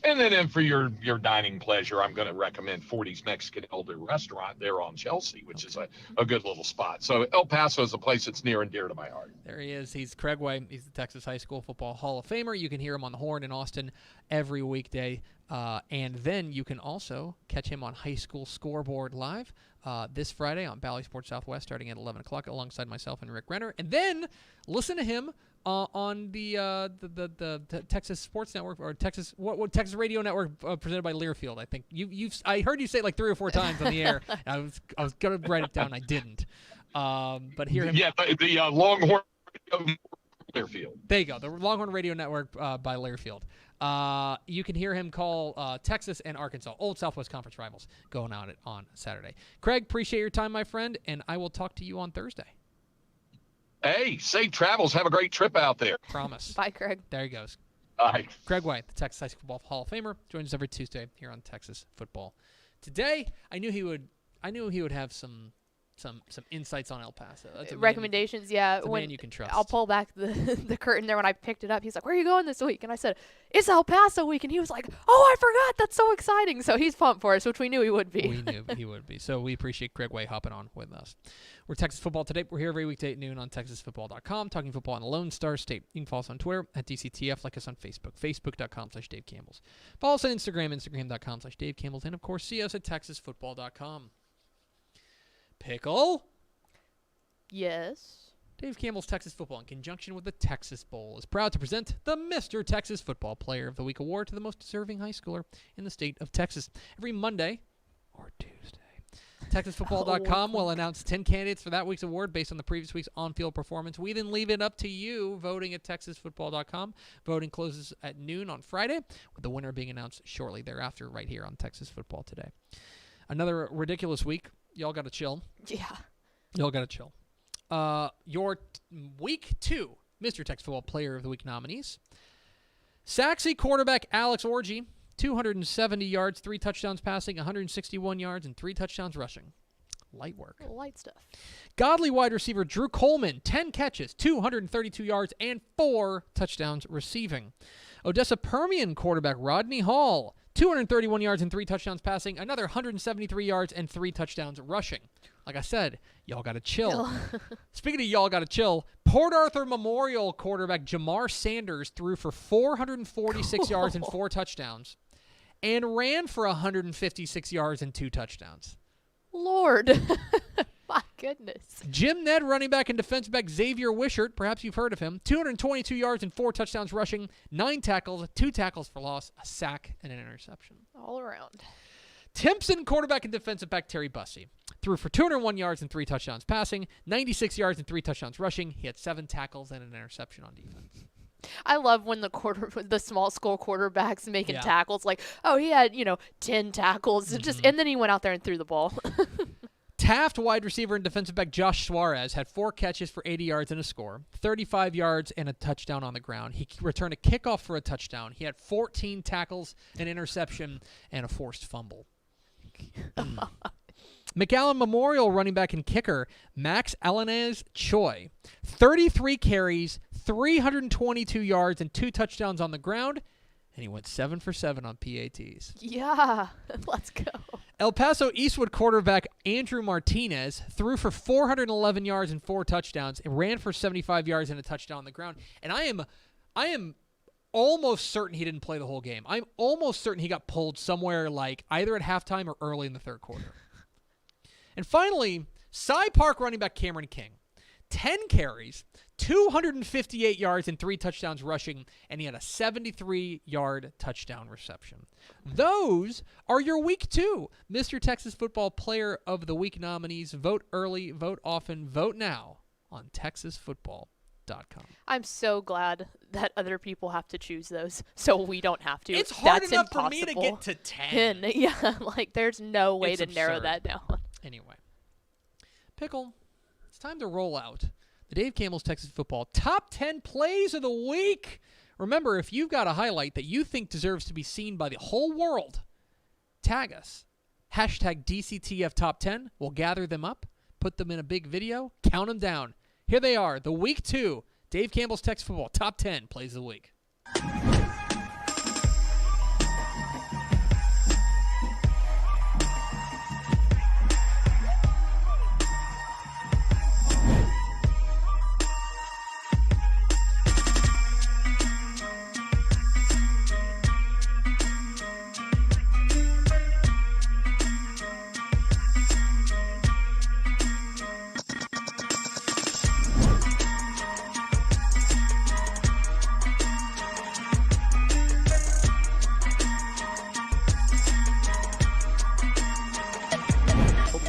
And then for your dining pleasure, I'm going to recommend 40's Mexican Elder Restaurant there on Chelsea, which is a good little spot. So El Paso is a place that's near and dear to my heart. There he is. He's Craig Way. He's the Texas High School Football Hall of Famer. You can hear him on the Horn in Austin every weekday. And then you can also catch him on High School Scoreboard Live this Friday on Bally Sports Southwest starting at 11 o'clock alongside myself and Rick Renner. And then listen to him on the Texas Sports Network or Texas Radio Network presented by Learfield. I think I heard you say it like 3 or 4 times on the air. I was gonna write it down. I didn't. But hear him. Yeah, the Longhorn Radio Learfield. There you go. The Longhorn Radio Network by Learfield. You can hear him call Texas and Arkansas, old Southwest Conference rivals, going out on Saturday. Craig, appreciate your time, my friend, and I will talk to you on Thursday. Hey, safe travels. Have a great trip out there. Promise. Bye, Craig. There he goes. Bye. Craig White, the Texas High School Football Hall of Famer, joins us every Tuesday here on Texas Football Today. I knew he would have some insights on El Paso. That's Recommendations, a man you can trust. I'll pull back the curtain there when I picked it up. He's like, "Where are you going this week?" And I said, "It's El Paso week." And he was like, "Oh, I forgot. That's so exciting." So he's pumped for us, which we knew he would be. We knew he would be. So we appreciate Craig Way hopping on with us. We're Texas Football Today. We're here every weekday at noon on TexasFootball.com, talking football on the Lone Star State. You can follow us on Twitter at DCTF, like us on Facebook, Facebook.com/Dave Campbell's. Follow us on Instagram, Instagram.com/Dave Campbell's, and of course, see us at TexasFootball.com. Pickle. Yes. Dave Campbell's Texas Football, in conjunction with the Texas Bowl, is proud to present the Mr. Texas Football Player of the Week award to the most deserving high schooler in the state of Texas. Every Monday or Tuesday, TexasFootball.com will announce 10 candidates for that week's award based on the previous week's on-field performance. We then leave it up to you voting at TexasFootball.com. Voting closes at noon on Friday, with the winner being announced shortly thereafter right here on Texas Football Today. Another ridiculous week. Y'all got to chill. Yeah. Y'all got to chill. Your week 2 Mr. Texas Football Player of the Week nominees. Saxy quarterback Alex Orji, 270 yards, 3 touchdowns passing, 161 yards, and 3 touchdowns rushing. Light work. Light stuff. Godly wide receiver Drew Coleman, 10 catches, 232 yards, and 4 touchdowns receiving. Odessa Permian quarterback Rodney Hall, 231 yards and 3 touchdowns passing, another 173 yards and 3 touchdowns rushing. Like I said, y'all got to chill. Speaking of y'all got to chill, Port Arthur Memorial quarterback Jamar Sanders threw for 446 yards and 4 touchdowns and ran for 156 yards and 2 touchdowns. Lord. My goodness. Jim Ned, running back and defensive back Xavier Wishart, perhaps you've heard of him, 222 yards and 4 touchdowns rushing, 9 tackles, 2 tackles for loss, a sack, and an interception. All around. Timpson, quarterback and defensive back Terry Bussey, threw for 201 yards and 3 touchdowns passing, 96 yards and 3 touchdowns rushing. He had 7 tackles and an interception on defense. I love when the small school quarterbacks making tackles like, oh, he had, 10 tackles and then he went out there and threw the ball. Taft, wide receiver and defensive back Josh Suarez, had 4 catches for 80 yards and a score, 35 yards and a touchdown on the ground. He returned a kickoff for a touchdown. He had 14 tackles, an interception, and a forced fumble. McAllen Memorial running back and kicker Max Alanez Choi, 33 carries, 322 yards, and 2 touchdowns on the ground, and he went 7 for 7 on PATs. Yeah, let's go. El Paso Eastwood quarterback Andrew Martinez threw for 411 yards and 4 touchdowns and ran for 75 yards and a touchdown on the ground. And I am almost certain he didn't play the whole game. I'm almost certain he got pulled somewhere like either at halftime or early in the third quarter. And finally, Cy Park running back Cameron King, 10 carries, 258 yards and 3 touchdowns rushing, and he had a 73-yard touchdown reception. Those are your Week 2 Mr. Texas Football Player of the Week nominees. Vote early, vote often, vote now on TexasFootball.com. I'm so glad that other people have to choose those so we don't have to. It's hard That's enough impossible. for me to get to 10. Yeah, like there's no way It's to narrow absurd. that down. Anyway, Pickle, it's time to roll out the Dave Campbell's Texas Football Top 10 Plays of the Week. Remember, if you've got a highlight that you think deserves to be seen by the whole world, tag us. Hashtag DCTF Top 10. We'll gather them up, put them in a big video, count them down. Here they are, the Week 2 Dave Campbell's Texas Football Top 10 Plays of the Week.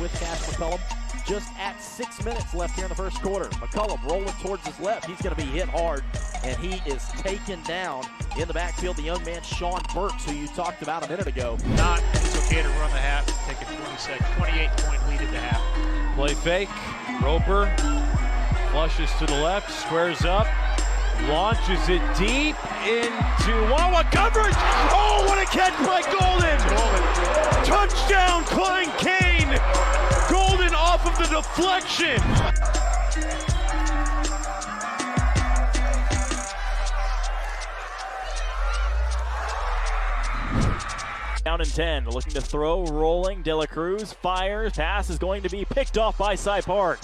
With Cash McCullum, just at 6 minutes left here in the first quarter. McCullum rolling towards his left. He's going to be hit hard, and he is taken down in the backfield. The young man, Sean Burks, who you talked about a minute ago. Not, it's okay to run the half, take a 28-point lead at the half. Play fake, Roper flushes to the left, squares up, launches it deep into Wawa coverage. Oh, what a catch by Golden! Touchdown, Klein Kane! Golden off of the deflection. Down in 10, looking to throw, rolling. De La Cruz fires. Pass is going to be picked off by Cy Park.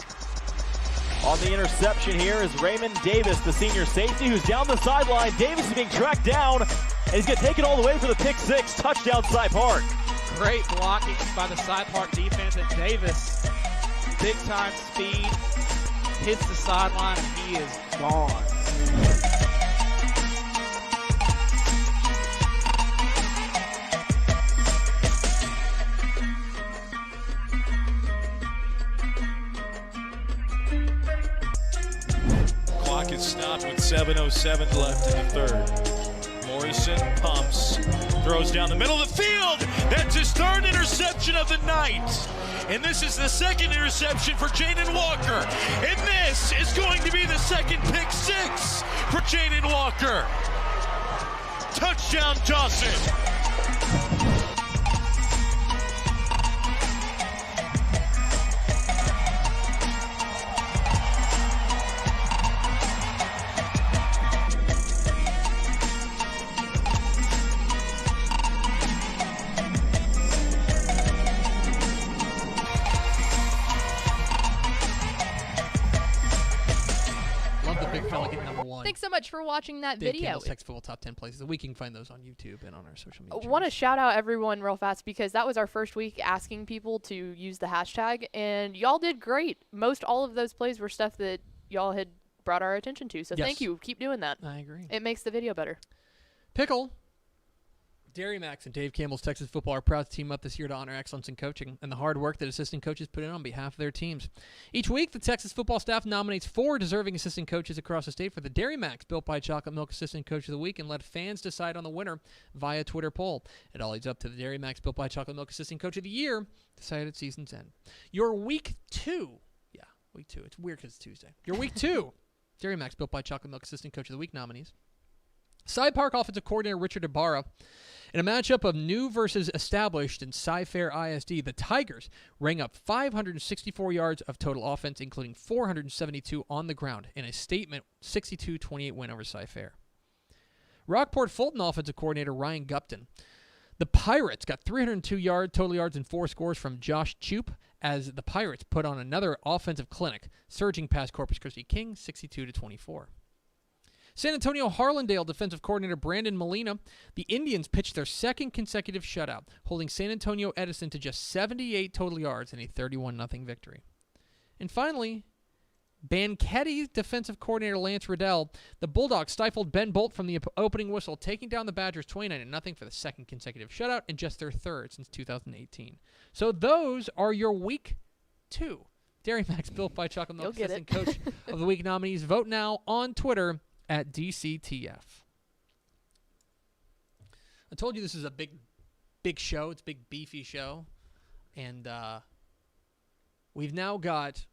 On the interception here is Raymond Davis, the senior safety, who's down the sideline. Davis is being tracked down, and he's going to take it all the way for the pick six. Touchdown, Cy Park. Great blocking by the Cy Park defense, and Davis, big time speed, hits the sideline, and he is gone. Clock is stopped with 7:07 left in the third. Morrison pumps, throws down the middle of the field. That's his 3rd interception of the night. And this is the 2nd interception for Jaden Walker. And this is going to be the 2nd pick six for Jaden Walker. Touchdown, Dawson. much for watching that Dave video. Campbell's Texas Football Top 10 Places of the Week. You can find those on YouTube and on our social media. I want to channels. shout out everyone real fast because that was our first week asking people to use the hashtag, and y'all did great. Most all of those plays were stuff that y'all had brought our attention to. So Yes. thank you. Keep doing that. I agree. It makes the video better. Pickle. Dairy Max and Dave Campbell's Texas Football are proud to team up this year to honor excellence in coaching and the hard work that assistant coaches put in on behalf of their teams. Each week, the Texas football staff nominates 4 deserving assistant coaches across the state for the Dairy Max Built by Chocolate Milk Assistant Coach of the Week and let fans decide on the winner via Twitter poll. It all leads up to the Dairy Max Built by Chocolate Milk Assistant Coach of the Year decided at season's end. Your week 2. Yeah, week 2. It's weird because it's Tuesday. Your week 2. Dairy Max Built by Chocolate Milk Assistant Coach of the Week nominees. Side Park offensive coordinator Richard Ibarra. In a matchup of new versus established in Cy-Fair ISD, the Tigers rang up 564 yards of total offense, including 472 on the ground, in a statement 62-28 win over Cy-Fair. Rockport Fulton offensive coordinator Ryan Gupton. The Pirates got 302 total yards and 4 scores from Josh Choop as the Pirates put on another offensive clinic, surging past Corpus Christi King 62-24. San Antonio Harlandale defensive coordinator Brandon Molina. The Indians pitched their second consecutive shutout, holding San Antonio Edison to just 78 total yards in a 31-0 victory. And finally, Banquetti defensive coordinator Lance Riddell. The Bulldogs stifled Ben Bolt from the opening whistle, taking down the Badgers 29-0 for the second consecutive shutout and just their third since 2018. So those are your week 2 Dairy Max Built by Chocolate Milk You'll get Assistant Coach of the Week nominees. Vote now on Twitter at DCTF. I told you this is a big show. It's a big, beefy show. And we've now got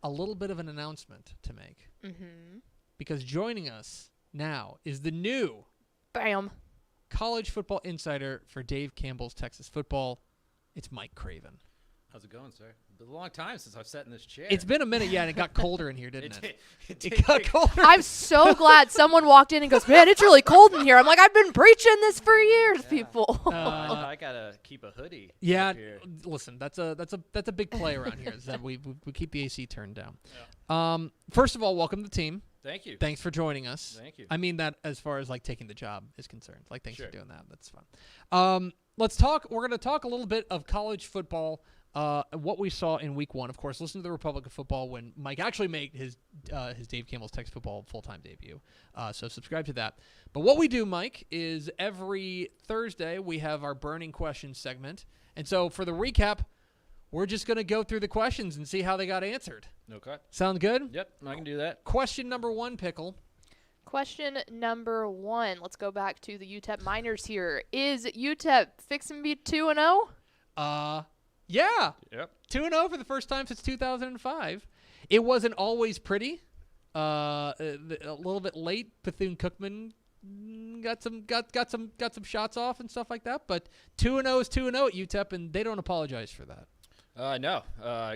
a little bit of an announcement to make. Mm-hmm. Because joining us now is the new Bam. college football insider for Dave Campbell's Texas Football. It's Mike Craven. How's it going, sir? It's been a long time since I've sat in this chair. It's been a minute, yeah, and it got colder in here, didn't it? It It got colder. I'm so glad someone walked in and goes, man, it's really cold in here. I'm like, I've been preaching this for years, people. I gotta keep a hoodie. Yeah, up here. listen, that's a big play around here. Is that we keep the AC turned down. First of all, welcome to the team. Thank you. Thanks for joining us. Thank you. I mean that as far as like taking the job is concerned. Like, thanks Sure. for doing that. That's fun. Let's talk. We're going to talk a little bit of college football. What we saw in week 1, of course. Listen to the Republic of Football when Mike actually made his Dave Campbell's Texas Football full-time debut. So subscribe to that. But what we do, Mike, is every Thursday we have our Burning Questions segment. And so for the recap, we're just going to go through the questions and see how they got answered. Okay. Sound good? Yep, I can do that. Question number 1, Pickle. Question number 1. Let's go back to the UTEP Miners here. Is UTEP fixing to be 2-0? Yeah. Yep. 2-0 for the first time since 2005. It wasn't always pretty. A little bit late. Bethune-Cookman got some shots off and stuff like that. But 2-0 is 2-0 at UTEP, and they don't apologize for that. No.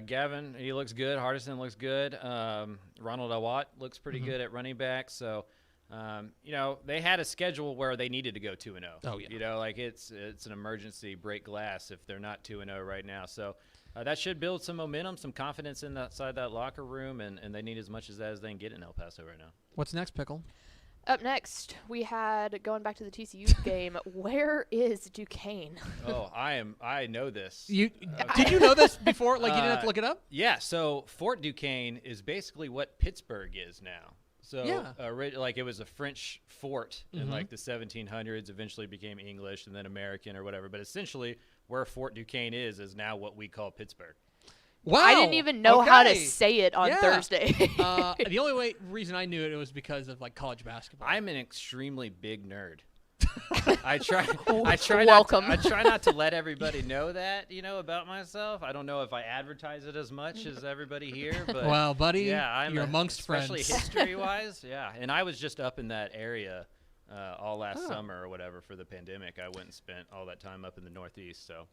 Gavin, he looks good. Hardison looks good. Ronald Awat looks pretty good at running back. So, they had a schedule where they needed to go 2-0. Oh, yeah. It's an emergency break glass if they're not 2-0 right now. So that should build some momentum, some confidence inside that locker room, and they need as much as that as they can get in El Paso right now. What's next, Pickle? Up next, we had, going back to the TCU game, where is Duquesne? Oh, I know this. Did you know this before? Like, you didn't have to look it up? Yeah, so Fort Duquesne is basically what Pittsburgh is now. So, Yeah. Like it was a French fort in like the 1700s, eventually became English and then American or whatever. But essentially, where Fort Duquesne is now what we call Pittsburgh. Wow. I didn't even know how to okay. say it on Thursday. The only reason I knew it was because of like college basketball. I'm an extremely big nerd. I try Welcome. I try not to let everybody know that, about myself. I don't know if I advertise it as much as everybody here, but well, buddy, yeah, you're amongst especially friends. history-wise, yeah. And I was just up in that area all last summer or whatever for the pandemic. I went and spent all that time up in the Northeast. So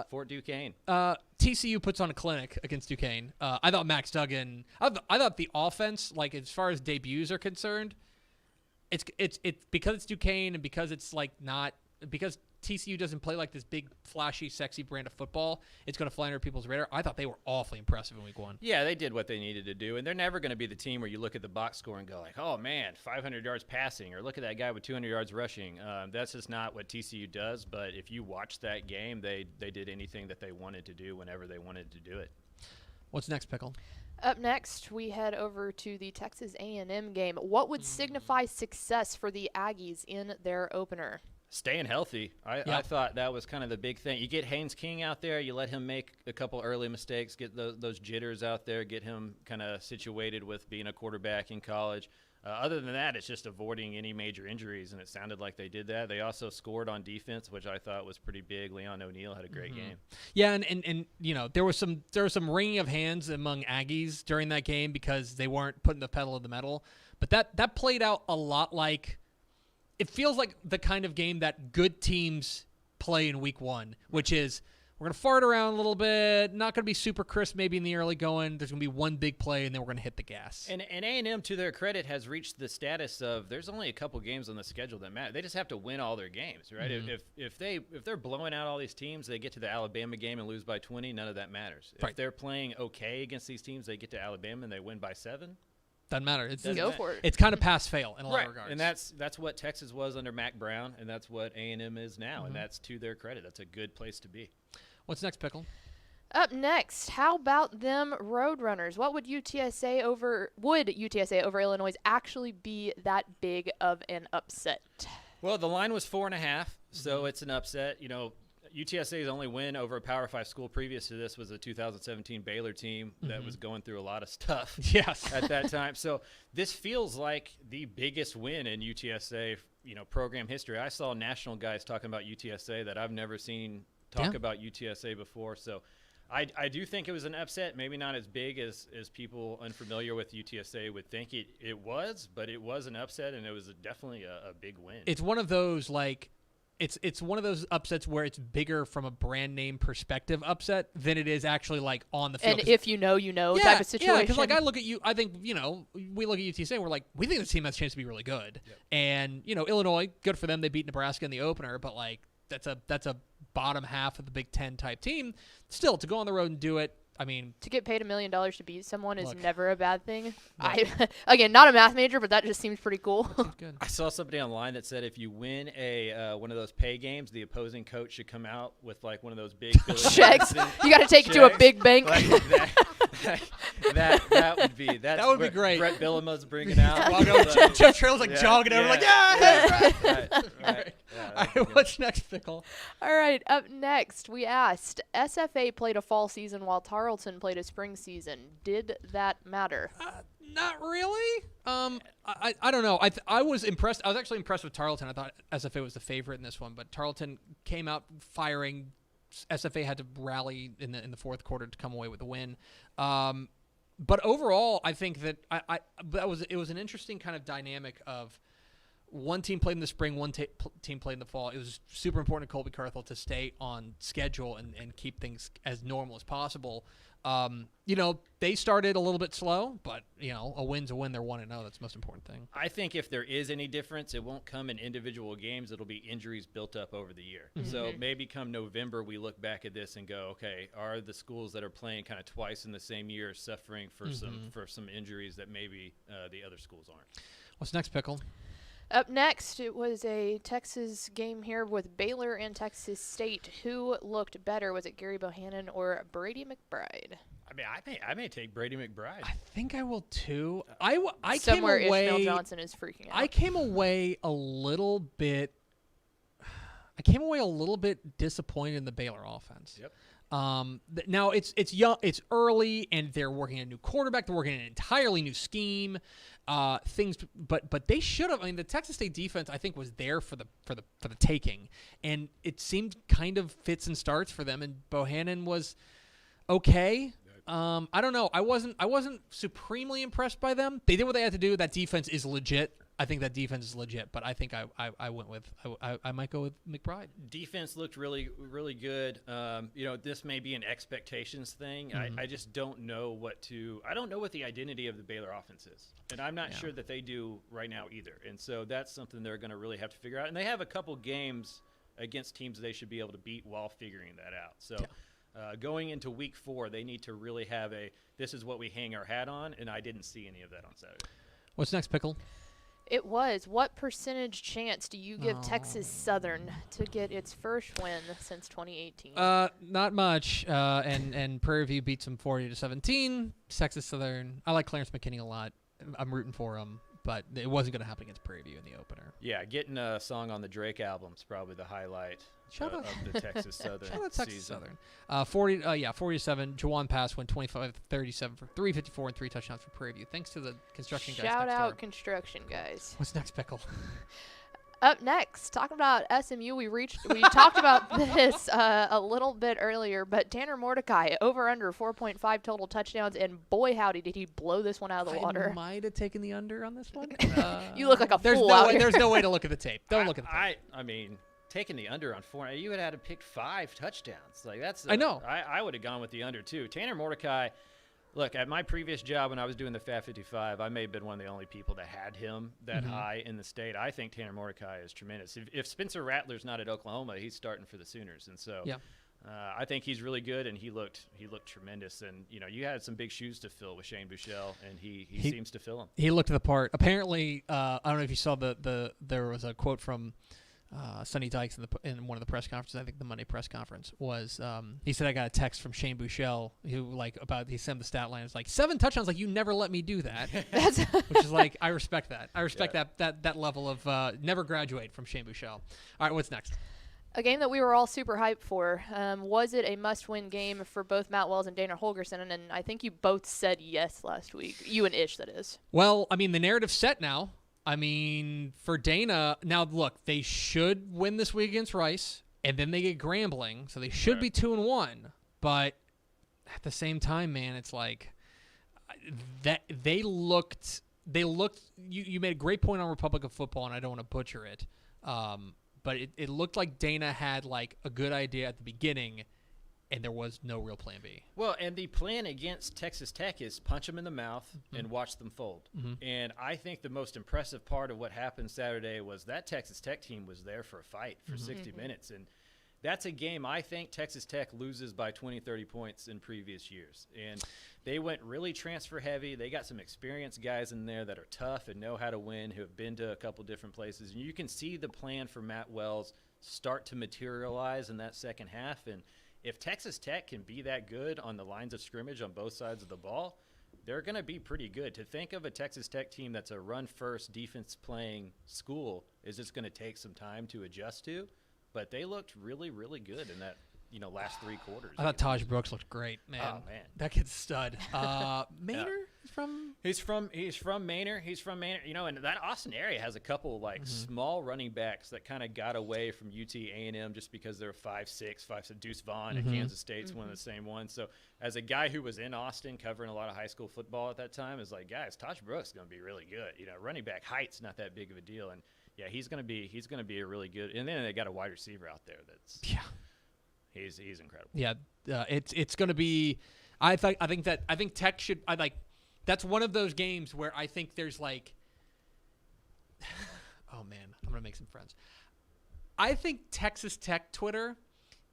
Fort Duquesne. TCU puts on a clinic against Duquesne. I thought Max Duggan. I thought the offense, like as far as debuts are concerned, it's because it's Duquesne and because it's like not because TCU doesn't play like this big, flashy, sexy brand of football, it's going to fly under people's radar. I thought they were awfully impressive in week 1. Yeah, they did what they needed to do, and they're never going to be the team where you look at the box score and go like, oh, man, 500 yards passing, or look at that guy with 200 yards rushing. That's just not what TCU does, but if you watch that game, they did anything that they wanted to do whenever they wanted to do it. What's next, Pickle? Up next, we head over to the Texas A&M game. What would signify success for the Aggies in their opener? Staying healthy. I thought that was kind of the big thing. You get Haynes King out there, you let him make a couple early mistakes, get those jitters out there, get him kind of situated with being a quarterback in college. Other than that, it's just avoiding any major injuries, and it sounded like they did that. They also scored on defense, which I thought was pretty big. Leon O'Neal had a great game. Yeah, and you know, there was some wringing of hands among Aggies during that game because they weren't putting the pedal to the metal. But that played out a lot like – it feels like the kind of game that good teams play in week 1, which is – we're going to fart around a little bit, not going to be super crisp maybe in the early going. There's going to be one big play, and then we're going to hit the gas. And A&M, to their credit, has reached the status of there's only a couple games on the schedule that matter. They just have to win all their games, right? Mm-hmm. If they're blowing out all these teams, they get to the Alabama game and lose by 20, none of that matters. Right. If they're playing okay against these teams, they get to Alabama and they win by 7. Doesn't matter. Go for it. It's kind of pass-fail in a lot of regards. And that's what Texas was under Mac Brown, and that's what A&M is now, and that's to their credit. That's a good place to be. What's next, Pickle? Up next, how about them Roadrunners? What would UTSA over Illinois actually be that big of an upset? Well, the line was 4.5, so it's an upset. You know, UTSA's only win over a Power 5 school previous to this was a 2017 Baylor team that was going through a lot of stuff at that time. So this feels like the biggest win in UTSA, program history. I saw national guys talking about UTSA that I've never seen talk about UTSA before. So I do think it was an upset, maybe not as big as people unfamiliar with UTSA would think it was, but it was an upset, and it was definitely a big win. It's one of those it's one of those upsets where it's bigger from a brand name perspective upset than it is actually like on the field. And if you know type of situation. Yeah, because I look at you, I think, we look at UTSA and we're like, we think this team has a chance to be really good. Yep. And, Illinois, good for them. They beat Nebraska in the opener, but that's a bottom half of the Big Ten type team. Still, to go on the road and do it, I mean, to get paid $1 million to beat someone is never a bad thing. Yeah. Again, not a math major, but that just seems pretty cool. Good. I saw somebody online that said if you win one of those pay games, the opposing coach should come out with one of those big checks. You got to take it to a big bank. That would be great. Brett Bielema's bringing out. Jeff Trail's jogging over right. All right, what's next, Pickle? All right, up next, we asked, SFA played a fall season while Tarleton played a spring season. Did that matter? Not really. I don't know. I was impressed. I was actually impressed with Tarleton. I thought SFA was the favorite in this one, but Tarleton came out firing. SFA had to rally in the fourth quarter to come away with the win. But overall, I think that it was an interesting kind of dynamic of one team played in the spring, one team played in the fall. It was super important to Colby Carthel to stay on schedule and keep things as normal as possible. They started a little bit slow, but, a win's a win. They're 1-0. That's the most important thing. I think if there is any difference, it won't come in individual games. It'll be injuries built up over the year. Mm-hmm. So maybe come November, we look back at this and go, okay, are the schools that are playing kind of twice in the same year suffering for some injuries that maybe the other schools aren't? What's next, Pickle? Up next, it was a Texas game here with Baylor and Texas State. Who looked better? Was it Gary Bohannon or Brady McBride? I mean, I may take Brady McBride. I think I will too. I Somewhere came away. Ishmael Johnson is freaking out. I came away a little bit disappointed in the Baylor offense. Yep. Now it's young, it's early, and they're working a new quarterback. They're working an entirely new scheme. But they should have. I mean, the Texas State defense, I think, was there for the taking, and it seemed kind of fits and starts for them. And Bohannon was okay. I don't know. I wasn't supremely impressed by them. They did what they had to do. That defense is legit. I think that defense is legit, but I think I went with I might go with McBride. Defense looked really, really good. This may be an expectations thing. I just don't know what the identity of the Baylor offense is, and I'm not sure that they do right now either. And so that's something they're going to really have to figure out. And they have a couple games against teams they should be able to beat while figuring that out. So going into week 4, they need to really have this is what we hang our hat on, and I didn't see any of that on Saturday. What's next, Pickle? It was. What percentage chance do you give Texas Southern to get its first win since 2018? Not much. And Prairie View beats them 40-17. Texas Southern. I like Clarence McKinney a lot. I'm rooting for him, but it wasn't going to happen against Prairie View in the opener. Yeah, getting a song on the Drake album is probably the highlight of the Texas Southern Shout out Texas season. Southern. 40-7. Jawan Pass went 25-37 for 354 and 3 touchdowns for Prairie View. Thanks to the construction guys. Shout next out door. construction guys. What's next, Pickle? Up next, talking about SMU, we talked about this a little bit earlier, but Tanner Mordecai, over under 4.5 total touchdowns, and boy howdy did he blow this one out of the water. I might have taken the under on this one. You look like a there's fool no out way, here. There's no way to look at the tape. Don't look at the tape. I mean, taking the under on 4, you would have had to pick 5 touchdowns. Like I know. I would have gone with the under too. Tanner Mordecai. Look, at my previous job when I was doing the Fat 55, I may have been one of the only people that had him that high in the state. I think Tanner Mordecai is tremendous. If Spencer Rattler's not at Oklahoma, he's starting for the Sooners, and so I think he's really good, and he looked tremendous. And you had some big shoes to fill with Shane Buechele, and he seems to fill them. He looked the part. Apparently, I don't know if you saw there was a quote from Sonny Dykes in one of the press conferences. I think the Monday press conference was he said, I got a text from Shane Buechele who he sent the stat line. It's like 7 touchdowns. Like, you never let me do that. Which is like, I respect that. I respect that level of never graduate from Shane Buechele. All right, what's next? A game that we were all super hyped for. Was it a must-win game for both Matt Wells and Dana Holgerson? And I think you both said yes last week. You and Ish, that is. Well, I mean, the narrative's set now. I mean, for Dana, now look, they should win this week against Rice, and then they get Grambling, so they should be 2-1. But at the same time, man, it's like that they looked. You made a great point on Republic of Football, and I don't want to butcher it, but it looked like Dana had like a good idea at the beginning, and there was no real plan B. Well, and the plan against Texas Tech is punch them in the mouth and watch them fold. And I think the most impressive part of what happened Saturday was that Texas Tech team was there for a fight for 60 minutes. And that's a game I think Texas Tech loses by 20, 30 points in previous years. And they went really transfer heavy. They got some experienced guys in there that are tough and know how to win, who have been to a couple different places. And you can see the plan for Matt Wells start to materialize in that second half. And if Texas Tech can be that good on the lines of scrimmage on both sides of the ball, they're going to be pretty good. To think of a Texas Tech team that's a run-first, defense-playing school is just going to take some time to adjust to. But they looked really, really good in that last 3 quarters. I thought Taj Brooks looked great, man. Oh, man. That kid's stud. Maynard from? He's from Manor. He's from Manor. And that Austin area has a couple small running backs that kind of got away from UT A&M just because they're 5'6", 5'6". Deuce Vaughn at Kansas State's one of the same ones. So as a guy who was in Austin covering a lot of high school football at that time, is like, guys, Taj Brooks is going to be really good. Running back height's not that big of a deal, and yeah, he's going to be a really good. And then they got a wide receiver out there that's he's incredible. Yeah, it's going to be. I think Tech should. That's one of those games where I think there's like. Oh man, I'm gonna make some friends. I think Texas Tech Twitter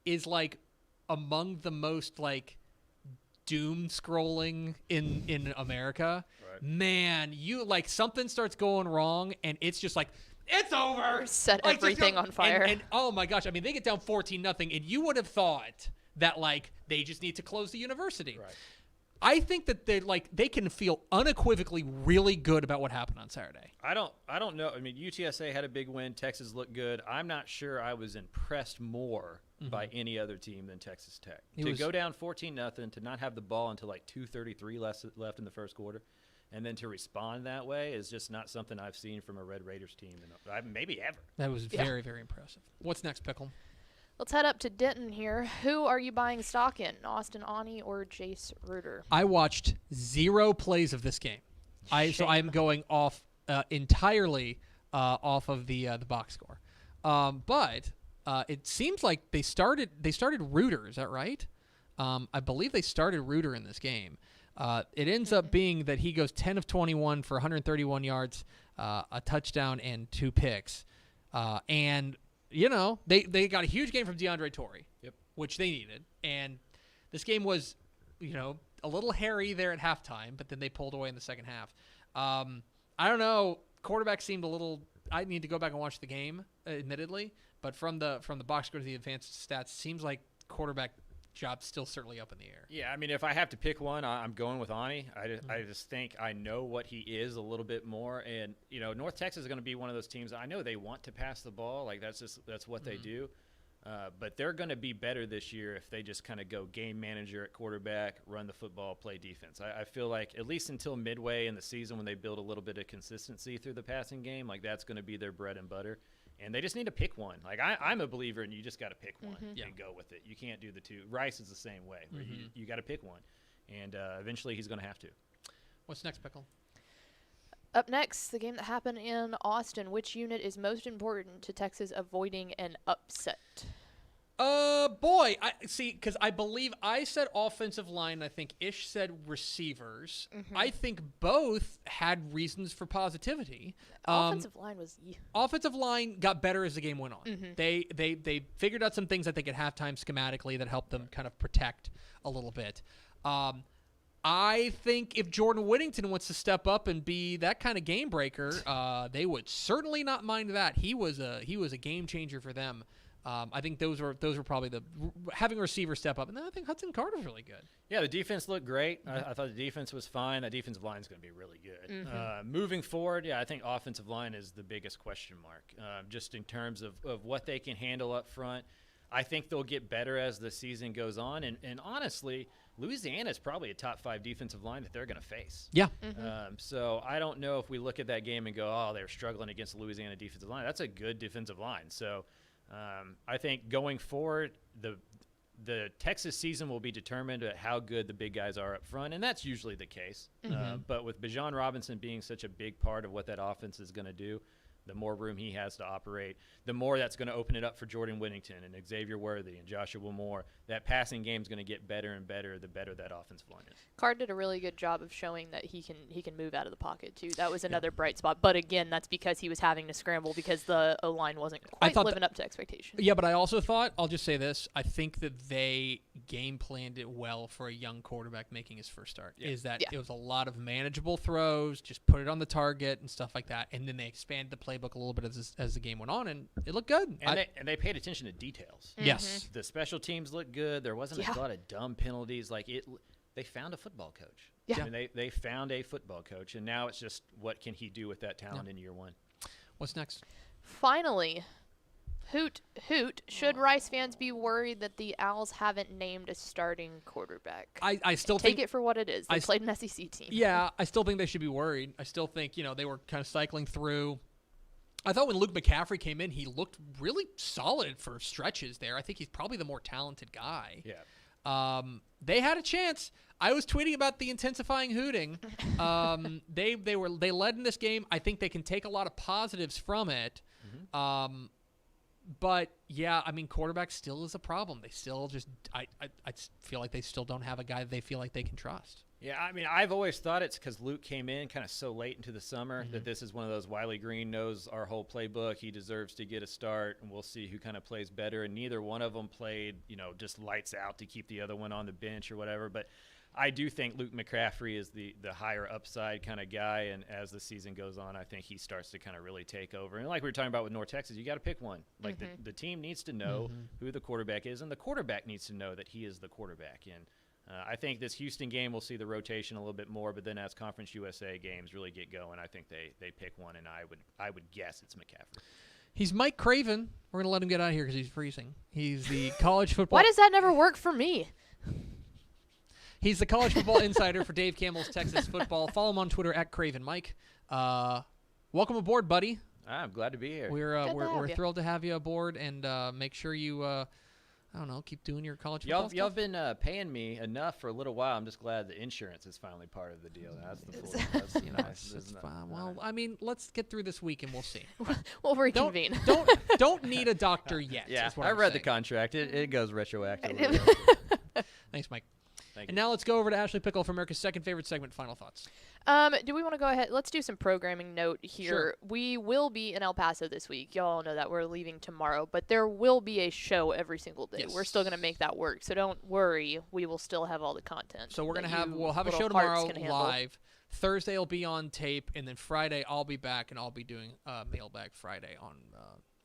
is like among the most like doom scrolling in America. Right. Man, you like something starts going wrong and it's just like. It's over. Set everything on fire. And oh my gosh, I mean, they get down 14-0, and you would have thought that like they just need to close the university. Right. I think that they can feel unequivocally really good about what happened on Saturday. I don't know. I mean, UTSA had a big win. Texas looked good. I'm not sure I was impressed more by any other team than Texas Tech. Go down 14-0, to not have the ball until like 2:33 left in the first quarter. And then to respond that way is just not something I've seen from a Red Raiders team, maybe ever. That was very, very impressive. What's next, Pickle? Let's head up to Denton here. Who are you buying stock in, Austin Aune or Jace Ruder? I watched 0 plays of this game. So I'm going off entirely off of the box score. But it seems like they started Ruder. Is that right? I believe they started Ruder in this game. It ends up being that he goes 10 of 21 for 131 yards, a touchdown, and 2 picks. And they got a huge game from DeAndre Torrey, Yep. which they needed. And this game was, a little hairy there at halftime, but then they pulled away in the second half. I don't know. Quarterback seemed a little – I need to go back and watch the game, admittedly. But from the box score to the advanced stats, seems like quarterback job's still certainly up in the air. Yeah, I mean, if I have to pick one, I'm going with Ani. I just think I know what he is a little bit more. And, North Texas is going to be one of those teams. I know they want to pass the ball. Like, that's what they do. But they're going to be better this year if they just kind of go game manager at quarterback, run the football, play defense. I feel like at least until midway in the season when they build a little bit of consistency through the passing game, like that's going to be their bread and butter. And they just need to pick one. Like I'm a believer in you just got to pick one and go with it. You can't do the two. Rice is the same way. Where you got to pick one. And eventually he's going to have to. What's next, Pickle? Up next, the game that happened in Austin. Which unit is most important to Texas avoiding an upset? Boy, I see, because I believe I said offensive line. I think Ish said receivers. I think both had reasons for positivity. Offensive line was. Offensive line got better as the game went on. They figured out some things I think at halftime schematically that helped them kind of protect a little bit. I think if Jordan Whittington wants to step up and be that kind of game breaker, they would certainly not mind that. He was a game changer for them. I think those were probably having a receiver step up, and then I think Hudson Carter's really good. Yeah, the defense looked great. I thought the defense was fine. That defensive line is going to be really good. Moving forward, I think offensive line is the biggest question mark, just in terms of what they can handle up front. I think they'll get better as the season goes on, and honestly, Louisiana is probably a top 5 defensive line that they're going to face. Yeah. So I don't know if we look at that game and go, oh, they're struggling against the Louisiana defensive line. That's a good defensive line. So I think going forward, the Texas season will be determined at how good the big guys are up front, and that's usually the case. But with Bijan Robinson being such a big part of what that offense is going to do, the more room he has to operate, the more that's going to open it up for Jordan Whittington and Xavier Worthy and Joshua Moore. That passing game is going to get better and better the better that offensive line is. Card did a really good job of showing that he can move out of the pocket too. That was another bright spot. But again, that's because he was having to scramble because the O-line wasn't quite living up to expectations. Yeah, but I also thought, I'll just say this, I think that they game planned it well for a young quarterback making his first start. It was a lot of manageable throws, just put it on the target and stuff like that, and then they expanded the playbook a little bit as the game went on, and it looked good. And they paid attention to details. Yes. The special teams looked good. There wasn't a lot of dumb penalties. They found a football coach. Yeah. I mean, they found a football coach, and now it's just what can he do with that talent in year one. What's next? Finally, hoot. Should Rice fans be worried that the Owls haven't named a starting quarterback? I still take it for what it is. They played an SEC team. Yeah, I still think they should be worried. I still think, they were kind of cycling through. I thought when Luke McCaffrey came in, he looked really solid for stretches there. I think he's probably the more talented guy. Yeah. They had a chance. I was tweeting about the intensifying hooting. They led in this game. I think they can take a lot of positives from it. But yeah, I mean, quarterback still is a problem. They still just I feel like they still don't have a guy that they feel like they can trust. Yeah, I mean, I've always thought it's because Luke came in kind of so late into the summer that this is one of those Wiley Green knows our whole playbook. He deserves to get a start, and we'll see who kind of plays better. And neither one of them played, just lights out to keep the other one on the bench or whatever. But I do think Luke McCaffrey is the higher upside kind of guy, and as the season goes on, I think he starts to kind of really take over. And like we were talking about with North Texas, you got to pick one. Like the team needs to know who the quarterback is, and the quarterback needs to know that he is the quarterback. And I think this Houston game will see the rotation a little bit more, but then as Conference USA games really get going, I think they pick one, and I would guess it's McCaffrey. He's Mike Craven. We're going to let him get out of here because he's freezing. He's the college football. Why does that never work for me? He's the college football insider for Dave Campbell's Texas Football. Follow him on Twitter at Craven Mike. Welcome aboard, buddy. I'm glad to be here. We're thrilled to have you aboard, and make sure you keep doing your college football Y'all have been paying me enough for a little while. I'm just glad the insurance is finally part of the deal. That's the nice. It's fine. Well, I mean, let's get through this week and we'll see. We'll reconvene. Don't need a doctor yet. Yeah, I read the contract. It goes retroactive. Thanks, Mike. Thank And you. now let's go over to Ashley Pickle for America's second favorite segment, Final Thoughts. Do we want to go ahead? Let's do some programming note here. Sure. We will be in El Paso this week. Y'all know that we're leaving tomorrow, but there will be a show every single day. Yes. We're still going to make that work, so don't worry. We will still have all the content. So we'll have a little show hearts tomorrow can handle. live. Thursday will be on tape, and then Friday I'll be back, and I'll be doing Mailbag Friday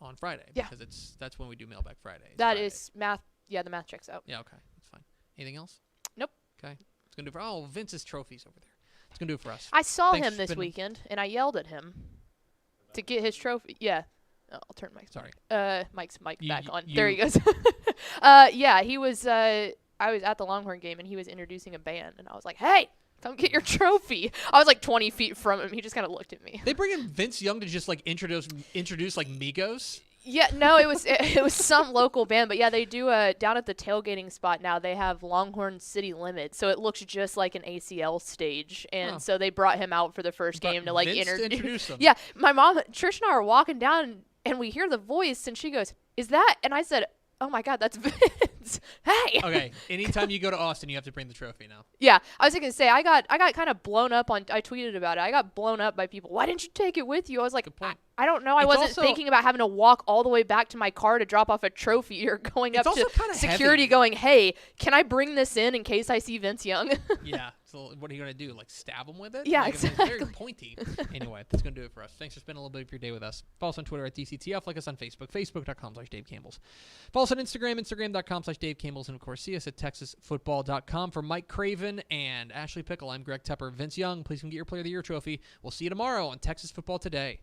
on Friday. Yeah. Because that's when we do Mailbag Friday. That Friday. is math. Yeah, the math checks out. Yeah, okay. That's fine. Anything else? Nope. Okay. It's going to do for Vince's trophies over there. It's going to do it for us. I saw Thanks him for this spending- weekend, and I yelled at him to get his trophy. Yeah. Oh, I'll turn Mike's Sorry. Mike's mic back on. you- There he goes. Yeah, he was. I was at the Longhorn game, and he was introducing a band, and I was like, "Hey, come get your trophy." I was like 20 feet from him. He just kind of looked at me. They bring in Vince Young to just like introduce like Migos. Yeah, no, it was some local band, but yeah, they do down at the tailgating spot now. They have Longhorn City Limits, so it looks just like an ACL stage, and so they brought him out for the first game to like Vince to introduce him. Yeah, my mom, Trish, and I are walking down, and we hear the voice, and she goes, "Is that?" And I said, "Oh my God, that's Vince." Hey. Okay. Anytime you go to Austin, you have to bring the trophy now. Yeah, I was gonna say I got kind of blown up on. I tweeted about it. I got blown up by people. Why didn't you take it with you? I was like, Good point. I don't know. I It's wasn't also- thinking about having to walk all the way back to my car to drop off a trophy or going It's up to also kinda security heavy. going, "Hey, can I bring this in case I see Vince Young?" Yeah. So what are you going to do? Like stab him with it? Yeah, Like, I mean, it's very exactly. pointy. Anyway, that's going to do it for us. Thanks for spending a little bit of your day with us. Follow us on Twitter at DCTF. Like us on Facebook, facebook.com/Dave Campbell's. Follow us on Instagram, instagram.com/Dave Campbell's. And, of course, see us at texasfootball.com. For Mike Craven and Ashley Pickle, I'm Greg Tepper. Vince Young, please come get your Player of the Year trophy. We'll see you tomorrow on Texas Football Today.